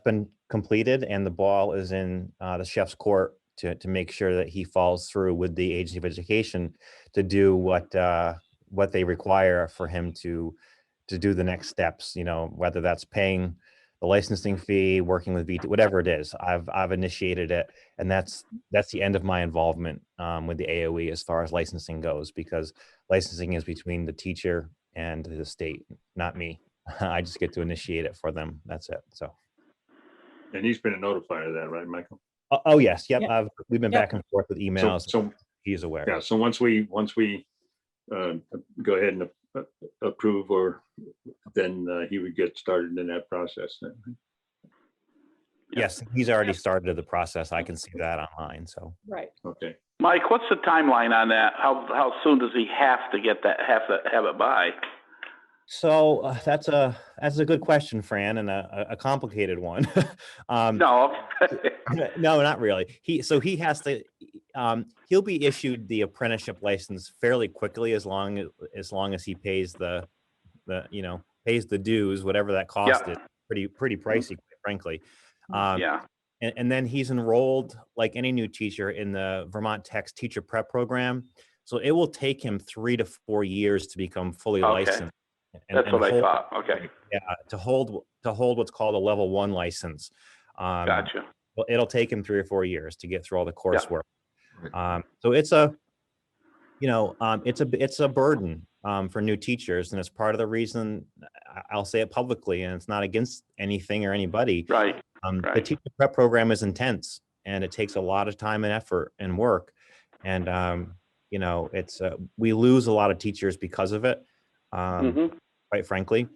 been completed, and the ball is in the chef's court to make sure that he falls through with the Agency of Education to do what they require for him to do the next steps, you know, whether that's paying the licensing fee, working with VT, whatever it is. I've initiated it, and that's the end of my involvement with the AOE as far as licensing goes, because licensing is between the teacher and the state, not me. I just get to initiate it for them. That's it. So. And he's been notified of that, right, Michael? Oh yes, yep. Yep. We've been back and forth with emails. So he's aware. yeah, so once we go ahead and approve, or then he would get started in that process then. Yes, he's already started the process. I can see that online. So. Right. Okay. Mike, what's the timeline on that? How soon does he have to get that, have it by? So that's a good question, Fran, and a complicated one. No. No, not really. He has to. he'll be issued the apprenticeship license fairly quickly as long as he pays the pays the dues, whatever that cost is. Pretty pricey, quite frankly. Yeah. And then he's enrolled, like any new teacher, in the Vermont Tech's teacher prep program. So it will take him 3 to 4 years to become fully Okay. licensed. That's what I thought. Okay. Yeah, to hold what's called a level 1 license. Gotcha. Well, it'll take him 3 or 4 years to get through all the coursework. Right. So it's a burden for new teachers, and it's part of the reason I'll say it publicly, and it's not against anything or anybody. Right. The teacher prep program is intense, and it takes a lot of time and effort and work, and it's we lose a lot of teachers because of it, quite frankly,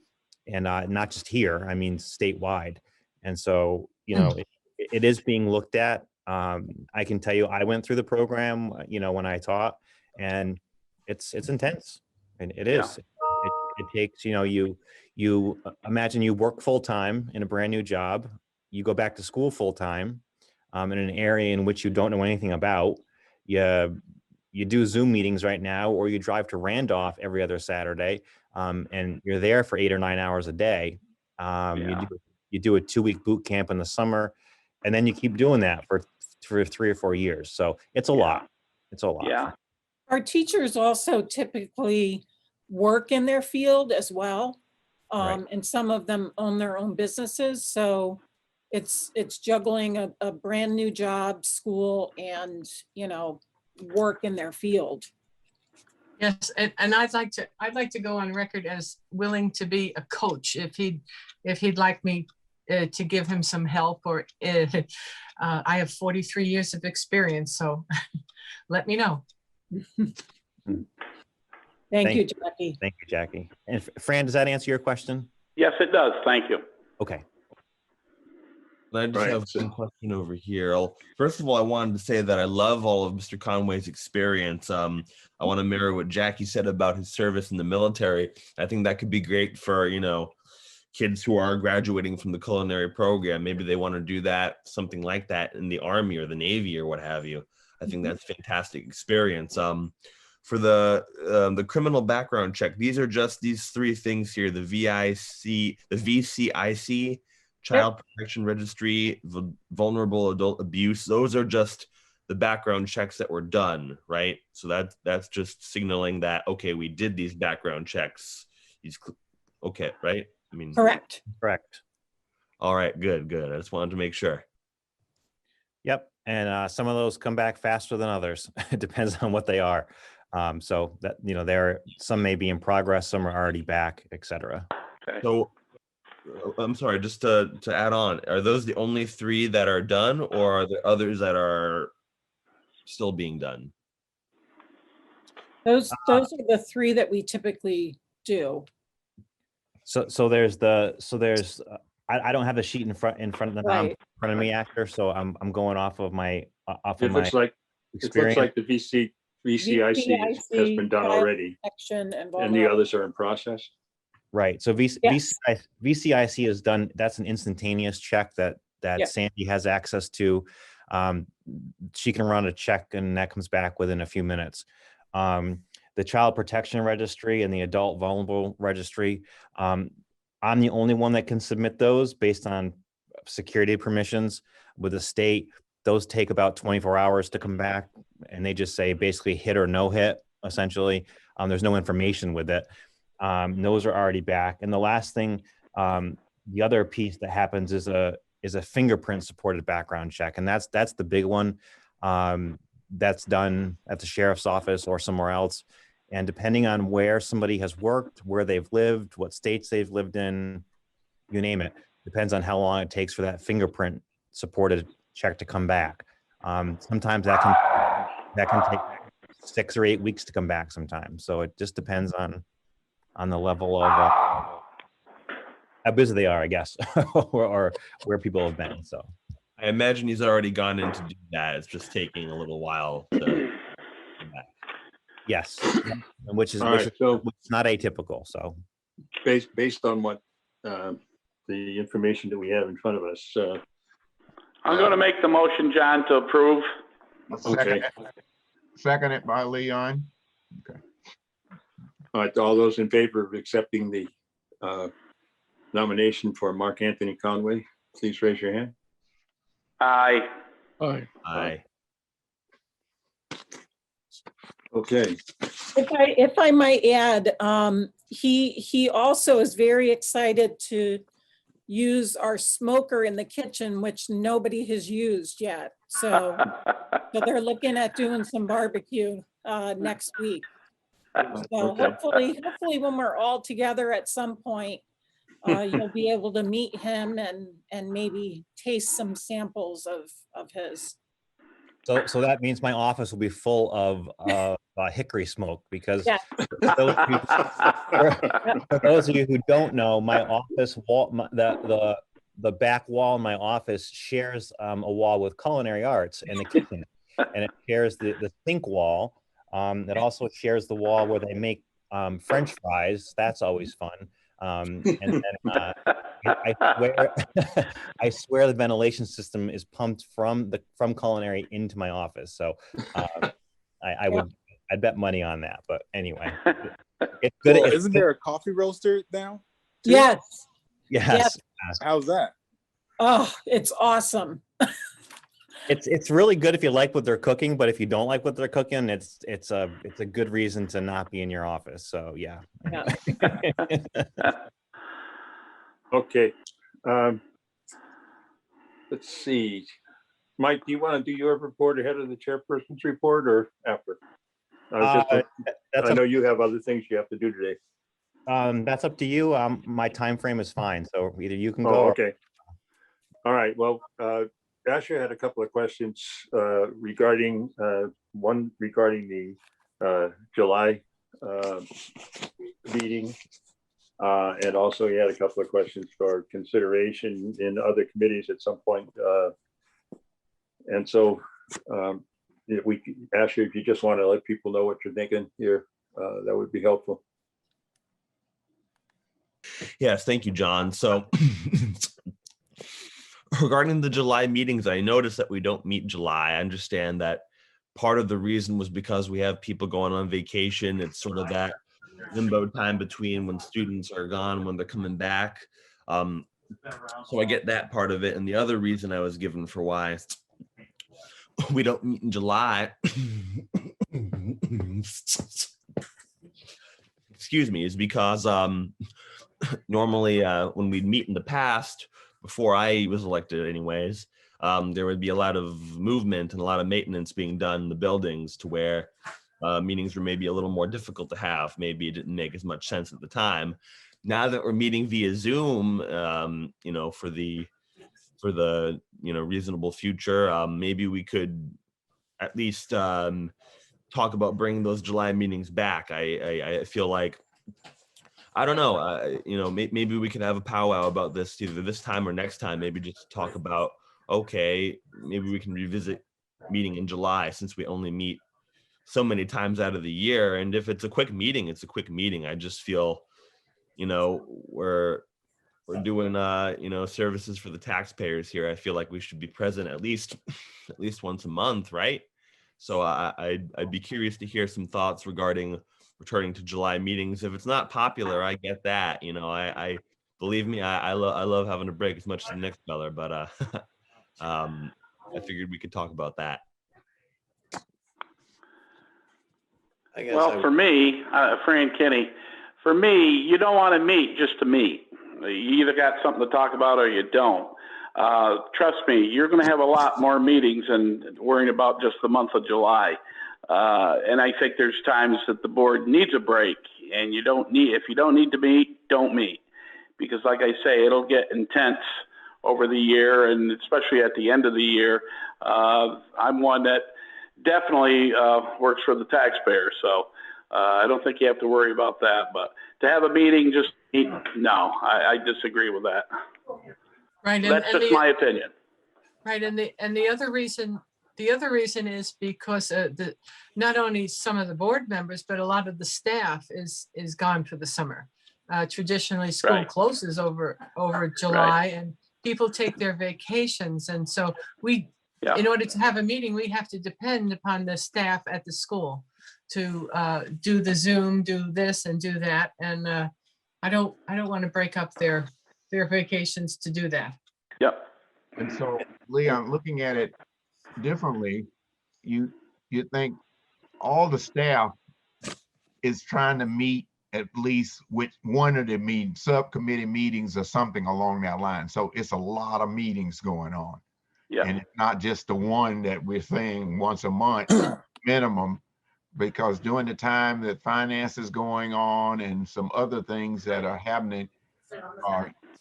and not just here. I mean, statewide, and so it is being looked at. I can tell you, I went through the program, when I taught, and it's intense, and it is. It takes, you imagine you work full time in a brand new job, you go back to school full time, in an area in which you don't know anything about. You do Zoom meetings right now, or you drive to Randolph every other Saturday, and you're there for 8 or 9 hours a day. You do a 2-week boot camp in the summer, and then you keep doing that for 3 or 4 years. So it's a lot. It's a lot. Yeah. Our teachers also typically work in their field as well. Right. And some of them own their own businesses. So it's juggling a brand new job, school, and, work in their field. Yes, and I'd like to go on record as willing to be a coach if he'd like me to give him some help, or I have 43 years of experience, so let me know. Thank you, Jackie. Thank you, Jackie. And Fran, does that answer your question? Yes, it does. Thank you. Okay. I just have one question over here. First of all, I wanted to say that I love all of Mr. Conway's experience. I want to mirror what Jackie said about his service in the military. I think that could be great for, kids who are graduating from the culinary program. Maybe they want to do something like that in the Army or the Navy or what have you. I think that's a fantastic experience. For the criminal background check, these are just these 3 things here: the VCIC, Child Protection Registry, vulnerable adult abuse. Those are just the background checks that were done, right? So that's just signaling that, okay, we did these background checks. Okay, right? I mean, Correct. All right, good. I just wanted to make sure. Yep. And some of those come back faster than others. It depends on what they are. So that, some may be in progress, some are already back, etc. Okay. So I'm sorry, just to add on, are those the only 3 that are done, or are there others that are still being done? Those are the 3 that we typically do. So there's I don't have the sheet in front of me, actor. So I'm going off of my It looks like the VCIC has been done already, and the others are in process. Right. So VCIC is done. That's an instantaneous check that Sandy has access to. She can run a check, and that comes back within a few minutes. The Child Protection Registry and the Adult Vulnerable Registry, I'm the only one that can submit those based on security permissions with the state. Those take about 24 hours to come back, and they just say basically hit or no hit, essentially. There's no information with it. Those are already back. And the last thing, the other piece that happens is a fingerprint supported background check. And that's the big one. That's done at the sheriff's office or somewhere else. And depending on where somebody has worked, where they've lived, what states they've lived in, you name it, depends on how long it takes for that fingerprint supported check to come back. Sometimes that can take 6 or 8 weeks to come back sometimes. So it just depends on the level of how busy they are, I guess, or where people have been. So I imagine he's already gone in to do that. It's just taking a little while to come back. Yes, which is not atypical. So based on what the information that we have in front of us, I'm going to make the motion, John, to approve. Seconded by Leon. All right, all those in favor of accepting the nomination for Mark Anthony Conway, please raise your hand. Aye. Aye. Okay, If I might add, he also is very excited to use our smoker in the kitchen, which nobody has used yet. So they're looking at doing some barbecue next week. So hopefully when we're all together at some point, you'll be able to meet him and maybe taste some samples of his. So that means my office will be full of hickory smoke because Yeah. for those of you who don't know, my office wall, the back wall in my office shares a wall with culinary arts in the kitchen, and it shares the sink wall. It also shares the wall where they make French fries. That's always fun. And then I swear the ventilation system is pumped from culinary into my office. So I'd bet money on that. But anyway, it's good. Well, isn't there a coffee roaster now? too? Yes. Yes. How's that? Oh, it's awesome. It's really good if you like what they're cooking, but if you don't like what they're cooking, it's a good reason to not be in your office. So yeah. okay. Let's see. Mike, do you want to do your report ahead of the chairperson's report or after? I know you have other things you have to do today. That's up to you. My time frame is fine, so either you can go. Oh, okay. All right. Well, Asher had a couple of questions regarding one regarding the July meeting, and also he had a couple of questions for consideration in other committees at some point. And so, if Asher, if you just want to let people know what you're thinking here, that would be helpful. Yes, thank you, John. So regarding the July meetings, I noticed that we don't meet July. I understand that part of the reason was because we have people going on vacation. It's sort of that limbo time between when students are gone, when they're coming back. So I get that part of it. And the other reason I was given for why we don't meet in July, excuse me, is because normally when we'd meet in the past, before I was elected anyways, there would be a lot of movement and a lot of maintenance being done in the buildings to where meetings were maybe a little more difficult to have. Maybe it didn't make as much sense at the time. Now that we're meeting via Zoom, for the reasonable future, maybe we could at least talk about bringing those July meetings back. I feel like, I don't know, maybe we could have a powwow about this either this time or next time, maybe just talk about, okay, maybe we can revisit meeting in July since we only meet so many times out of the year. And if it's a quick meeting, it's a quick meeting. I just feel, we're doing, services for the taxpayers here. I feel like we should be present at least once a month, right? So I'd be curious to hear some thoughts regarding returning to July meetings. If it's not popular, I get that. I believe me, I love having a break as much as the next feller, but I figured we could talk about that. Well, for me, Fran Kinney, for me, you don't want to meet just to meet. You either got something to talk about or you don't. Trust me, you're going to have a lot more meetings than worrying about just the month of July. And I think there's times that the board needs a break, and if you don't need to meet, don't meet. Because like I say, it'll get intense over the year, and especially at the end of the year. I'm one that definitely works for the taxpayer, so I don't think you have to worry about that. But to have a meeting, no, I disagree with that. Right. That's just my opinion. Right. And the other reason is because not only some of the board members, but a lot of the staff is gone for the summer. Traditionally, school closes over July, and people take their vacations. And so we Yeah. in order to have a meeting, we have to depend upon the staff at the school to do the Zoom, do this and do that. And I don't want to break up their vacations to do that. Yep. And so, Leon, looking at it differently, you think all the staff is trying to meet at least with one of the subcommittee meetings or something along that line. So it's a lot of meetings going on. Yeah. And it's not just the one that we're saying once a month minimum, because during the time that finance is going on and some other things that are happening,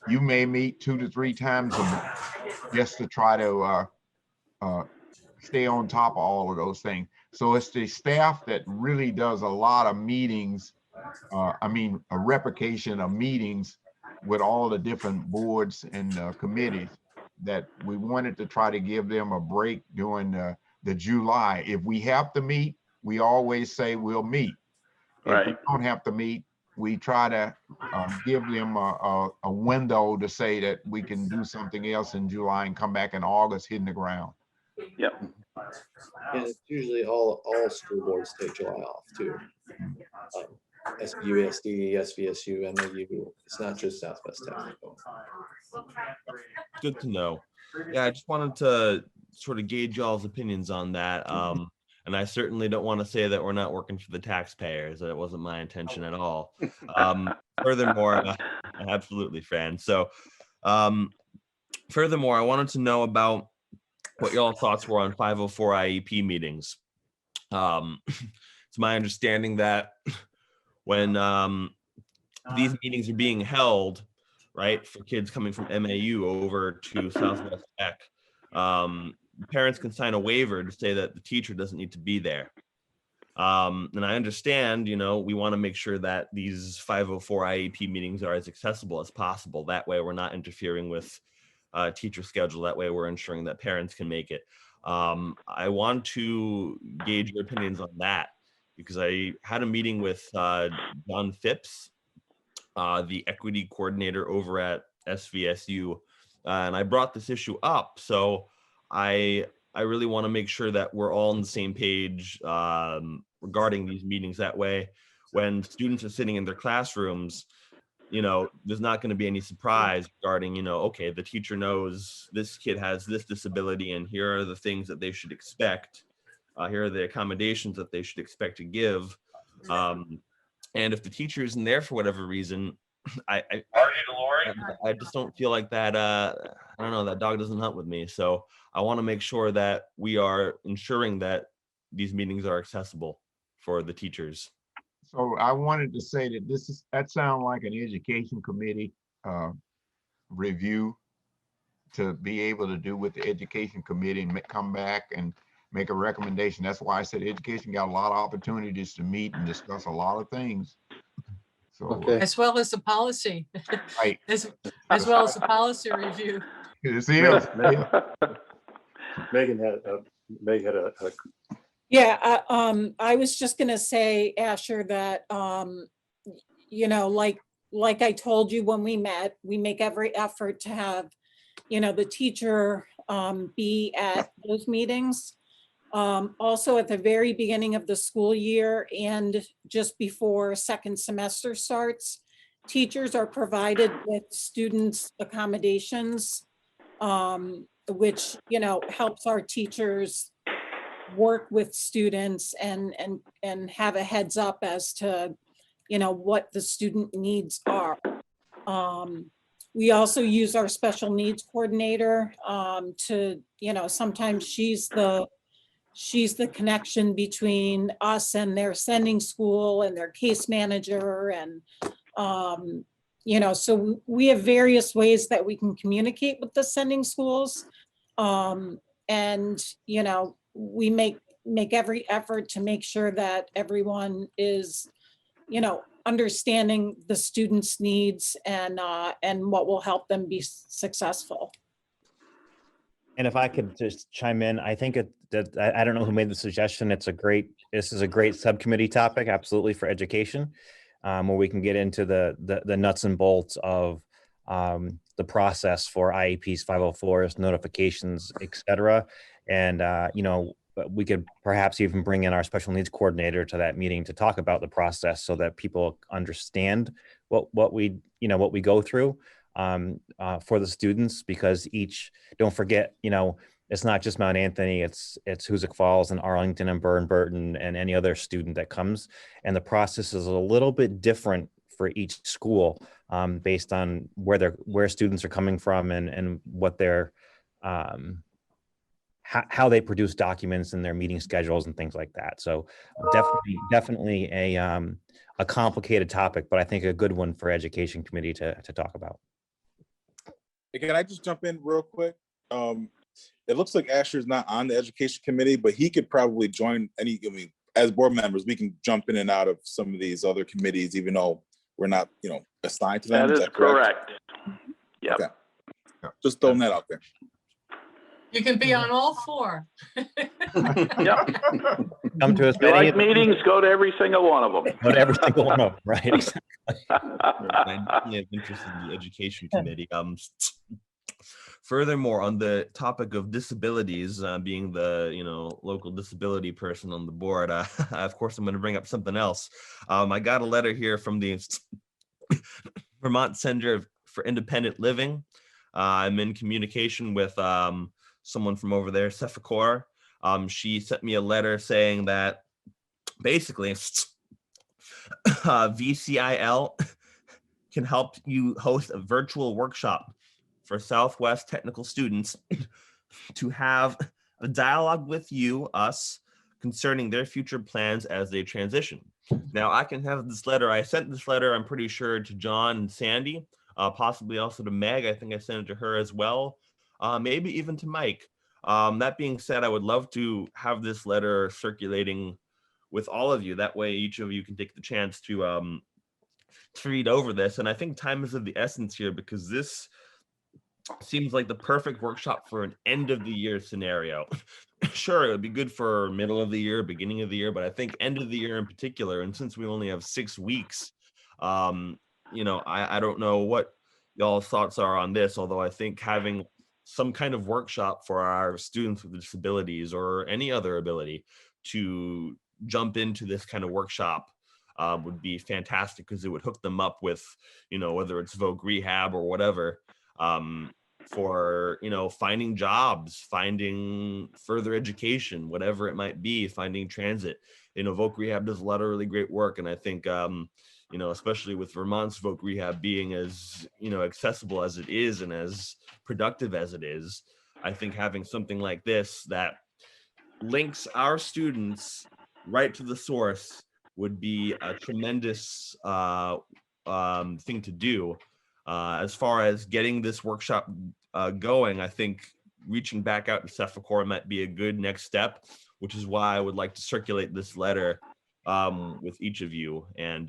you may meet 2 to 3 times a month just to try to stay on top of all of those things. So it's the staff that really does a lot of meetings. A replication of meetings with all the different boards and committees, that we wanted to try to give them a break during the July. If we have to meet, we always say we'll meet. If we don't have to meet, we try to give them a window to say that we can do something else in July and come back in August hitting the ground. Yep. And it's usually all school boards take July off too. SBUSD, SVSU, MAU. It's not just Southwest Technical. Good to know. Yeah, I just wanted to sort of gauge y'all's opinions on that. And I certainly don't want to say that we're not working for the taxpayers. That wasn't my intention at all. Furthermore, absolutely, Fran. So furthermore, I wanted to know about what y'all thoughts were on 504 IEP meetings. It's my understanding that when these meetings are being held, right, for kids coming from MAU over to Southwest Tech, parents can sign a waiver to say that the teacher doesn't need to be there. And I understand, we want to make sure that these 504 IEP meetings are as accessible as possible. That way we're not interfering with teacher schedule. That way we're ensuring that parents can make it. I want to gauge your opinions on that, because I had a meeting with John Phipps, the equity coordinator over at SVSU, and I brought this issue up. So I really want to make sure that we're all on the same page regarding these meetings. That way, when students are sitting in their classrooms, there's not going to be any surprise regarding, okay, the teacher knows this kid has this disability and here are the things that they should expect. Here are the accommodations that they should expect to give. And if the teacher isn't there for whatever reason, I just don't feel like that. I don't know, that dog doesn't hunt with me. So I want to make sure that we are ensuring that these meetings are accessible for the teachers. So I wanted to say that that sounds like an education committee review to be able to do with the education committee and come back and make a recommendation. That's why I said education got a lot of opportunities to meet and discuss a lot of things. So as well as the policy, right. as well as the policy review. Megan had a Yeah, I was just gonna say, Asher, that like I told you when we met, we make every effort to have, the teacher be at those meetings. Also at the very beginning of the school year and just before second semester starts, teachers are provided with students accommodations, which, helps our teachers work with students and have a heads up as to, what the student needs are. We also use our special needs coordinator to, sometimes she's the connection between us and their sending school and their case manager. And, so we have various ways that we can communicate with the sending schools. And, we make every effort to make sure that everyone is, understanding the students' needs and what will help them be successful. And if I could just chime in, I think I don't know who made the suggestion. This is a great subcommittee topic, absolutely, for education, where we can get into the nuts and bolts of the process for IEPs, 504s, notifications, et cetera. And, we could perhaps even bring in our special needs coordinator to that meeting to talk about the process so that people understand what we go through for the students, because don't forget, it's not just Mount Anthony, it's Hoosick Falls and Arlington and Burton and any other student that comes. And the process is a little bit different for each school based on where students are coming from and what their how they produce documents and their meeting schedules and things like that. So definitely a complicated topic, but I think a good one for education committee to talk about. Can I just jump in real quick? It looks like Asher's not on the education committee, but he could probably join as board members, we can jump in and out of some of these other committees, even though we're not, assigned to them. That is correct. Yep. Okay. Just throwing that out there. You can be on all four. Yep. Come to us. You like meetings, go to every single one of them. Go to every single one of them, right? Exactly. I'm definitely interested in the education committee. Furthermore, on the topic of disabilities, being the local disability person on the board, of course I'm going to bring up something else. I got a letter here from the Vermont Center for Independent Living. I'm in communication with someone from over there, Cpso. She sent me a letter saying that basically VCIL can help you host a virtual workshop for Southwest technical students to have a dialogue with us concerning their future plans as they transition. Now I can have this letter. I sent this letter, I'm pretty sure, to John and Sandy, possibly also to Meg. I think I sent it to her as well. Maybe even to Mike. That being said, I would love to have this letter circulating with all of you. That way each of you can take the chance to read over this. And I think time is of the essence here, because this seems like the perfect workshop for an end of the year scenario. Sure, it would be good for middle of the year, beginning of the year, but I think end of the year in particular. And since we only have 6 weeks, I don't know what y'all's thoughts are on this, although I think having some kind of workshop for our students with disabilities or any other ability to jump into this kind of workshop would be fantastic, because it would hook them up with, whether it's Voc Rehab or whatever, for, finding jobs, finding further education, whatever it might be, finding transit. Voc Rehab does a lot of really great work. And I think, especially with Vermont's Voc Rehab being as, accessible as it is and as productive as it is, I think having something like this that links our students right to the source would be a tremendous thing to do. As far as getting this workshop going, I think reaching back out to Cpso might be a good next step, which is why I would like to circulate this letter with each of you. And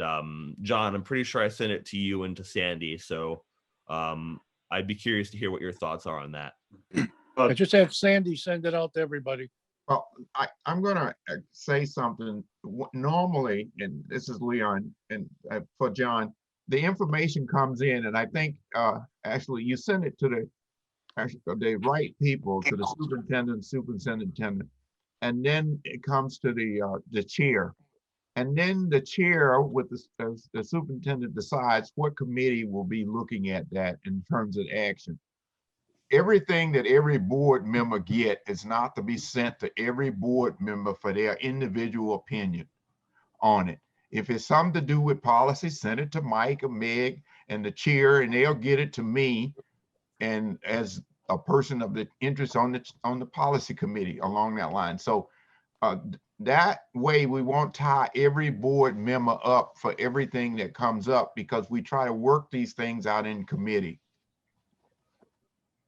John, I'm pretty sure I sent it to you and to Sandy. So I'd be curious to hear what your thoughts are on that. I just had Sandy send it out to everybody. Well, I'm going to say something. Normally, and this is Leon, and for John, the information comes in, and I think actually you send it to the right people, to the superintendent, and then it comes to the chair, and then the chair with the superintendent decides what committee will be looking at that in terms of action. Everything that every board member get is not to be sent to every board member for their individual opinion on it. If it's something to do with policy, send it to Mike or Meg and the chair, and they'll get it to me, and as a person of the interest on the policy committee along that line. So that way we won't tie every board member up for everything that comes up, because we try to work these things out in committee.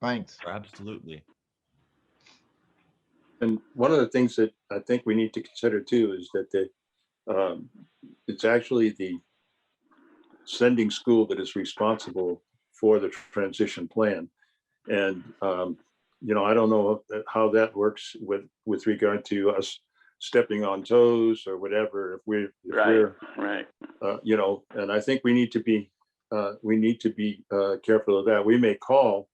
Thanks. Absolutely. And one of the things that I think we need to consider too is that it's actually the sending school that is responsible for the transition plan. And, I don't know how that works with regard to us stepping on toes or whatever. If we're right. And I think we need to be careful of that. We may call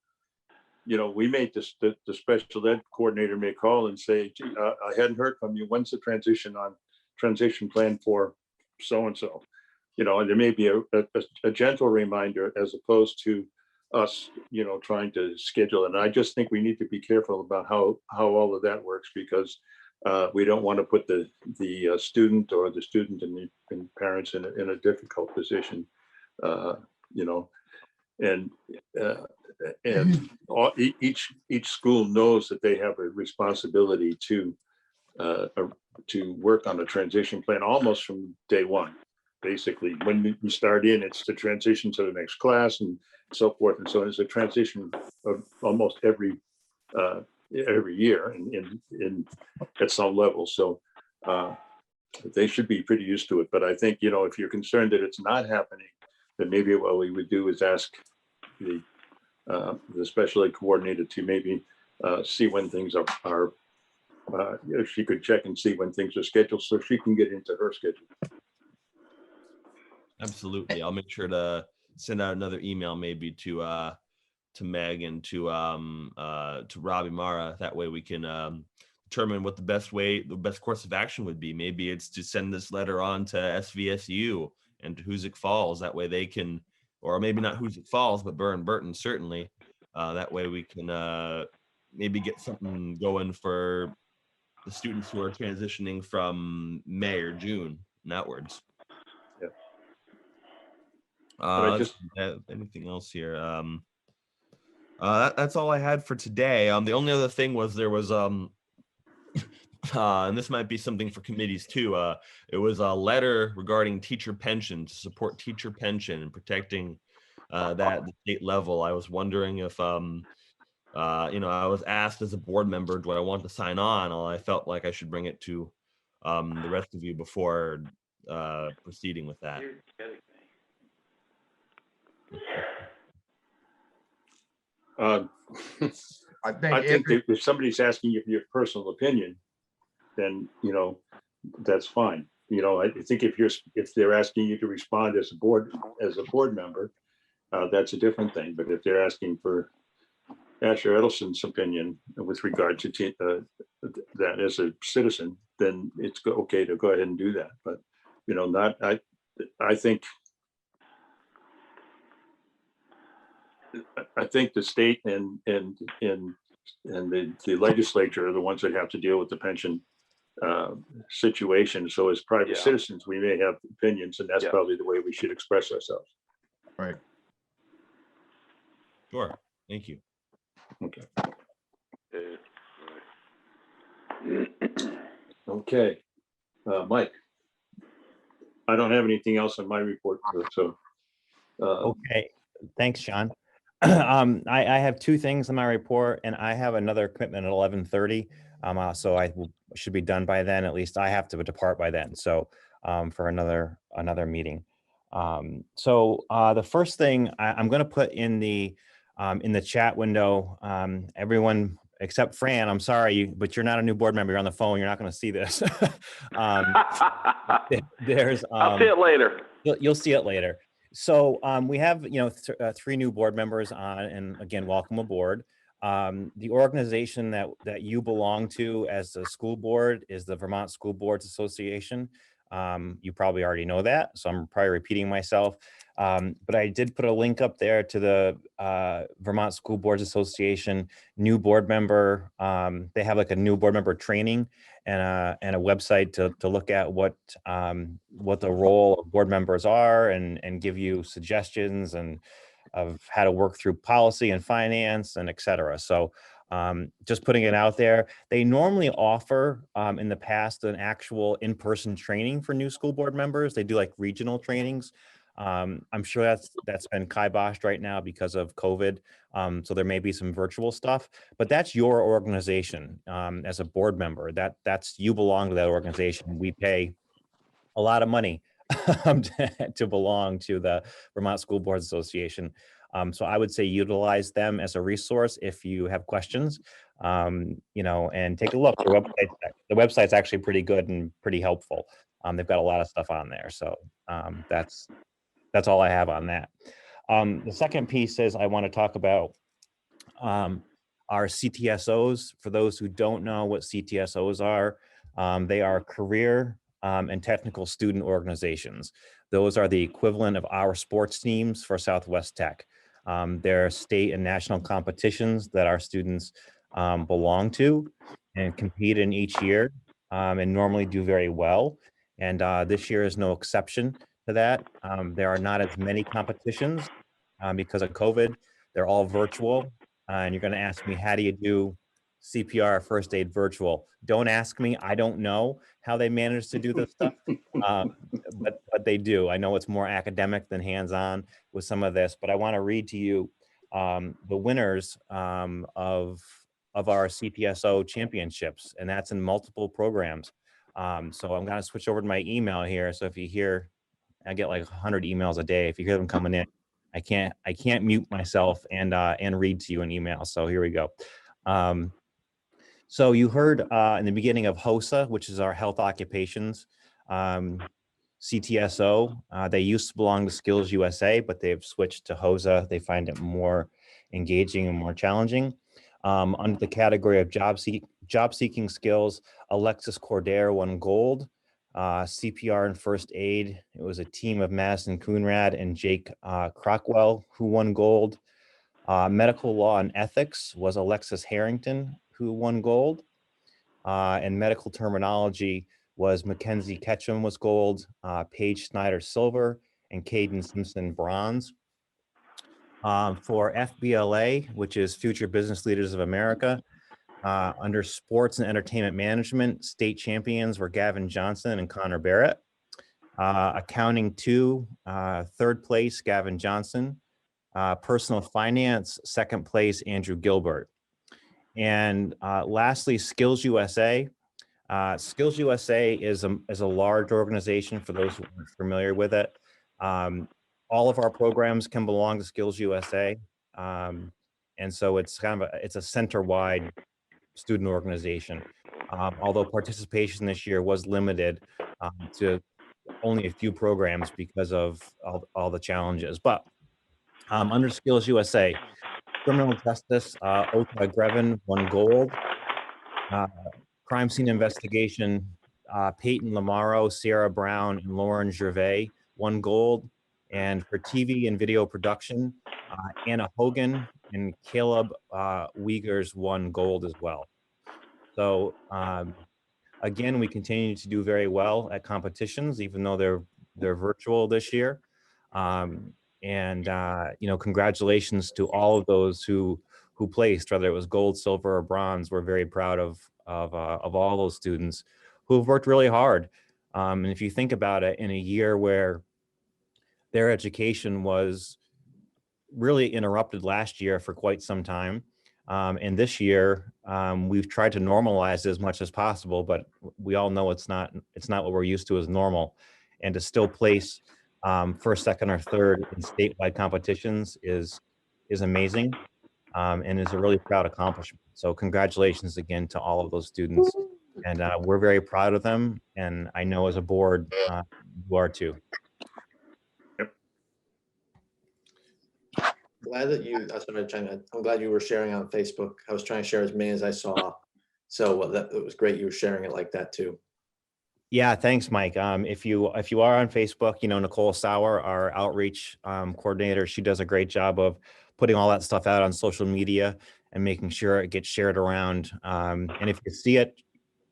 you know, we made this, the special ed coordinator may call and say, gee, I hadn't heard from you. When's the transition plan for so-and-so? You know, and there may be a gentle reminder as opposed to us, you know, trying to schedule. And I just think we need to be careful about how all of that works, because we don't want to put the student or the student and parents in a difficult position, you know, and each school knows that they have a responsibility to work on a transition plan almost from day one. Basically, when we start in, it's the transition to the next class and so forth and so on. It's a transition of almost every year in at some level. So they should be pretty used to it. But I think, you know, if you're concerned that it's not happening, then maybe what we would do is ask the special ed coordinator to maybe see when things are if she could check and see when things are scheduled so she can get into her schedule. Absolutely. I'll make sure to send out another email maybe to Meg and to Robbie Mara. That way we can determine what the best course of action would be. Maybe it's to send this letter on to SVSU and to Hoosick Falls. That way they can, or maybe not Hoosick Falls, but Burton certainly. That way we can maybe get something going for the students who are transitioning from May or June and outwards. Anything else here? That's all I had for today. The only other thing was there was and this might be something for committees too. It was a letter regarding teacher pension, to support teacher pension and protecting that at the state level. I was wondering if you know, I was asked as a board member, do I want to sign on? I felt like I should bring it to the rest of you before proceeding with that. I think if somebody's asking you for your personal opinion, then, you know, that's fine. You know, I think if they're asking you to respond as a board member, that's a different thing. But if they're asking for Asher Edelson's opinion with regard to that as a citizen, then it's okay to go ahead and do that. But, you know, I think the state and the legislature are the ones that have to deal with the pension situation. So as private citizens, we may have opinions, and that's probably the way we should express ourselves. Right. Sure. Thank you. Okay. Okay. Mike, I don't have anything else on my report. So. Okay. Thanks, John. I have two things in my report, and I have another commitment at 11:30. So I should be done by then. At least I have to depart by then. So for another meeting. So the first thing I'm going to put in the chat window, everyone except Fran, I'm sorry, but you're not a new board member. You're on the phone. You're not going to see this. There's I'll see it later. You'll see it later. So we have, you know, 3 new board members on, and again, welcome aboard. The organization that you belong to as a school board is the Vermont School Boards Association. You probably already know that, so I'm probably repeating myself. But I did put a link up there to the Vermont School Boards Association new board member. They have like a new board member training and a website to look at what the role of board members are and give you suggestions and of how to work through policy and finance and et cetera. So just putting it out there. They normally offer in the past an actual in-person training for new school board members. They do like regional trainings. I'm sure that's been kiboshed right now because of COVID. So there may be some virtual stuff, but that's your organization as a board member. That's you belong to that organization. We pay a lot of money to belong to the Vermont School Boards Association. So I would say utilize them as a resource if you have questions, you know, and take a look. The website's actually pretty good and pretty helpful. They've got a lot of stuff on there. So that's all I have on that. The second piece is I want to talk about Our CTSOs, for those who don't know what CTSOs are, they are career and technical student organizations. Those are the equivalent of our sports teams for Southwest Tech. They're state and national competitions that our students belong to and compete in each year and normally do very well. And this year is no exception to that. There are not as many competitions because of COVID. They're all virtual. And you're going to ask me, how do you do CPR first aid virtual? Don't ask me. I don't know how they manage to do this stuff, but they do. I know it's more academic than hands-on with some of this, but I want to read to you the winners of our Cpso Championships, and that's in multiple programs. So I'm going to switch over to my email here. So if you hear, I get like 100 emails a day. If you hear them coming in, I can't mute myself and read to you an email. So here we go. So you heard in the beginning of HOSA, which is our health occupations CTSO. They used to belong to Skillsusa, but they've switched to HOSA. They find it more engaging and more challenging. Under the category of job seeking skills, Alexis Cordair won gold. CPR and first aid, it was a team of Madison Coonrad and Jake Crockwell who won gold. Medical law and ethics was Alexis Harrington who won gold. And medical terminology was Mackenzie Ketchum was gold, Paige Snyder silver, and Caden Simpson bronze. For FBLA, which is Future Business Leaders of America, under sports and entertainment management, state champions were Gavin Johnson and Connor Barrett. Accounting 2, third place, Gavin Johnson. Personal finance, second place, Andrew Gilbert. And lastly, Skillsusa. Skillsusa is a large organization for those who aren't familiar with it. All of our programs can belong to Skillsusa. And so it's it's a center-wide student organization. Although participation this year was limited to only a few programs because of all the challenges. But under Skillsusa, criminal justice, Ota Grevin won gold. Crime scene investigation, Peyton Lamaro, Sierra Brown, and Lauren Gervais won gold. And for TV and video production, Anna Hogan and Caleb Wiegers won gold as well. So again, we continue to do very well at competitions, even though they're virtual this year. You know, congratulations to all of those who placed, whether it was gold, silver, or bronze. We're very proud of all those students who have worked really hard. And if you think about it, in a year where their education was really interrupted last year for quite some time, and this year we've tried to normalize it as much as possible, but we all know it's not what we're used to as normal. And to still place first, second, or third in statewide competitions is amazing, and is a really proud accomplishment. So congratulations again to all of those students, and we're very proud of them. And I know as a board, you are too. Glad that you, I'm glad you were sharing on Facebook. I was trying to share as many as I saw. So it was great you were sharing it like that too. Yeah, thanks, Mike. If you are on Facebook, you know, Nicole Sauer, our outreach coordinator, she does a great job of putting all that stuff out on social media and making sure it gets shared around. And if you see it,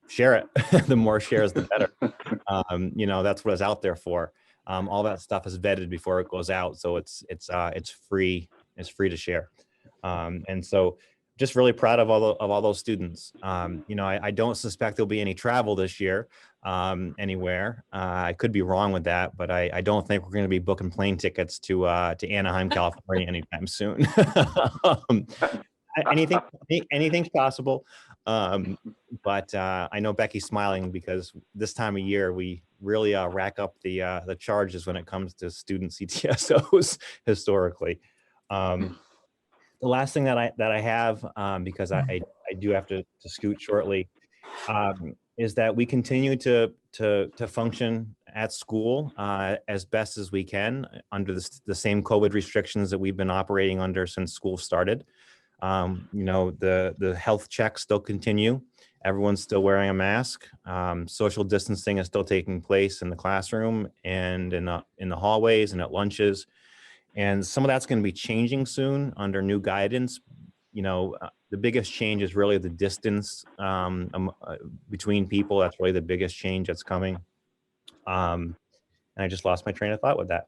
share it. The more shares, the better. You know, that's what it's out there for. All that stuff is vetted before it goes out, so it's free. It's free to share. And so, just really proud of all those students. You know, I don't suspect there'll be any travel this year anywhere. I could be wrong with that, but I don't think we're going to be booking plane tickets to Anaheim, California anytime soon. Anything's possible. But I know Becky's smiling because this time of year we really rack up the charges when it comes to student CTSOs historically. The last thing that I have, because I do have to scoot shortly, is that we continue to function at school as best as we can under the same COVID restrictions that we've been operating under since school started. You know, the health checks still continue. Everyone's still wearing a mask. Social distancing is still taking place in the classroom and in the hallways and at lunches. And some of that's going to be changing soon under new guidance. You know, the biggest change is really the distance between people. That's really the biggest change that's coming. And I just lost my train of thought with that.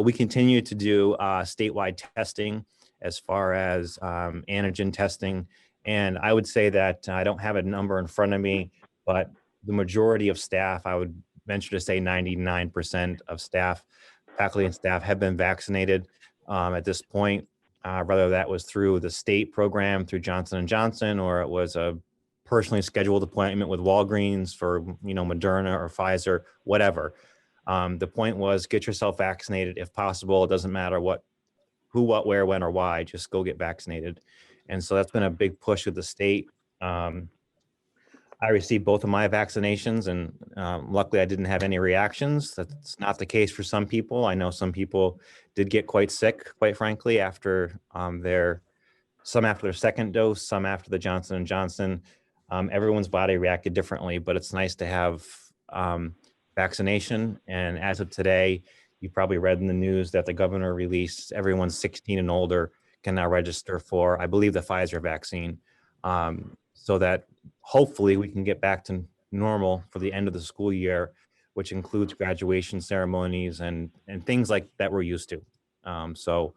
We continue to do statewide testing as far as antigen testing. And I would say that I don't have a number in front of me, but the majority of staff, I would venture to say 99% of staff, faculty and staff have been vaccinated at this point, whether that was through the state program through Johnson & Johnson, or it was a personally scheduled appointment with Walgreens for, you know, Moderna or Pfizer, whatever. The point was get yourself vaccinated if possible. It doesn't matter who, what, where, when, or why, just go get vaccinated. And so that's been a big push with the state. I received both of my vaccinations, and luckily I didn't have any reactions. That's not the case for some people. I know some people did get quite sick, quite frankly, after some after their second dose, some after the Johnson & Johnson. Everyone's body reacted differently, but it's nice to have vaccination. And as of today, you probably read in the news that the governor released everyone 16 and older can now register for, I believe, the Pfizer vaccine, so that hopefully we can get back to normal for the end of the school year, which includes graduation ceremonies and things like that we're used to. So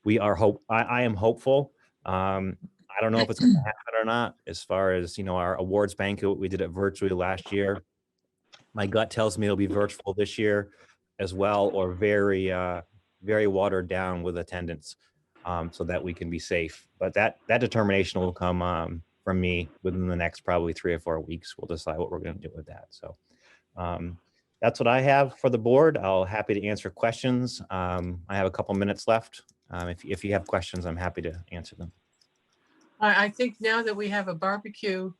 I am hopeful. I don't know if it's going to happen or not. As far as, you know, our awards banquet, we did it virtually last year. My gut tells me it'll be virtual this year as well, or very, very watered down with attendance, so that we can be safe. But that determination will come from me within the next probably 3 or 4 weeks. We'll decide what we're going to do with that. So that's what I have for the board. I'll happy to answer questions. I have a couple minutes left. If you have questions, I'm happy to answer them. I think now that we have a barbecue,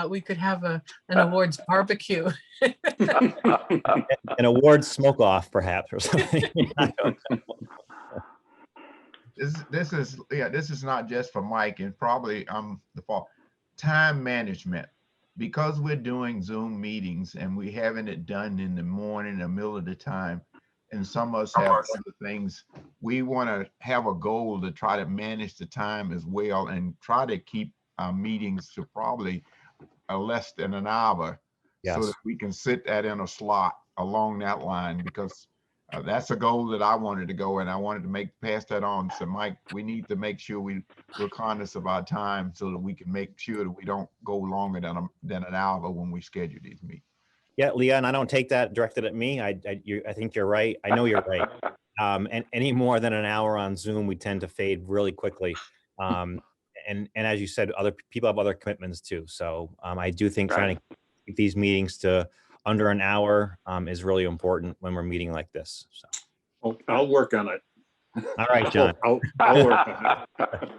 we could have an awards barbecue. An awards smoke off, perhaps, or something. I don't know. This is not just for Mike, and probably the fault. Time management, because we're doing Zoom meetings and we having it done in the morning, the middle of the time, and some of us have other things. We want to have a goal to try to manage the time as well, and try to keep our meetings to probably less than an hour, yes, so that we can sit that in a slot along that line, because that's a goal that I wanted to go, and I wanted to pass that on. So Mike, we need to make sure we're conscious of our time, so that we can make sure that we don't go longer than an hour when we schedule these meetings. Yeah, Leon, I don't take that directed at me. I think you're right. I know you're right. And any more than an hour on Zoom, we tend to fade really quickly. And as you said, other people have other commitments too. So I do think trying to keep these meetings to under an hour is really important when we're meeting like this. So Well, I'll work on it. all right, John. I'll work on it.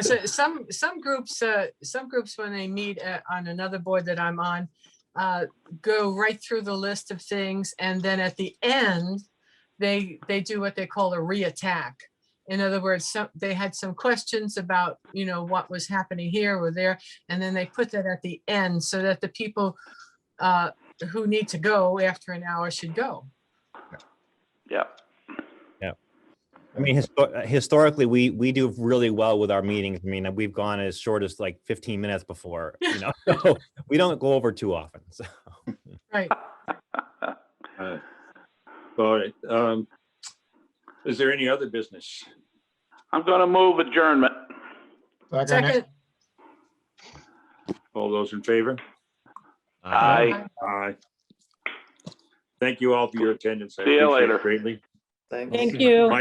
So some groups when they meet on another board that I'm on, go right through the list of things, and then at the end they do what they call a re-attack. In other words, they had some questions about, you know, what was happening here or there, and then they put that at the end so that the people who need to go after an hour should go. Yeah. I mean, historically, we do really well with our meetings. I mean, we've gone as short as like 15 minutes before, you know, so we don't go over too often. So. Right. All right. Is there any other business? I'm going to move adjournment. Second. All those in favor? Aye. Aye. Thank you all for your attendance. I See you appreciate it later. greatly. Thank Thank you.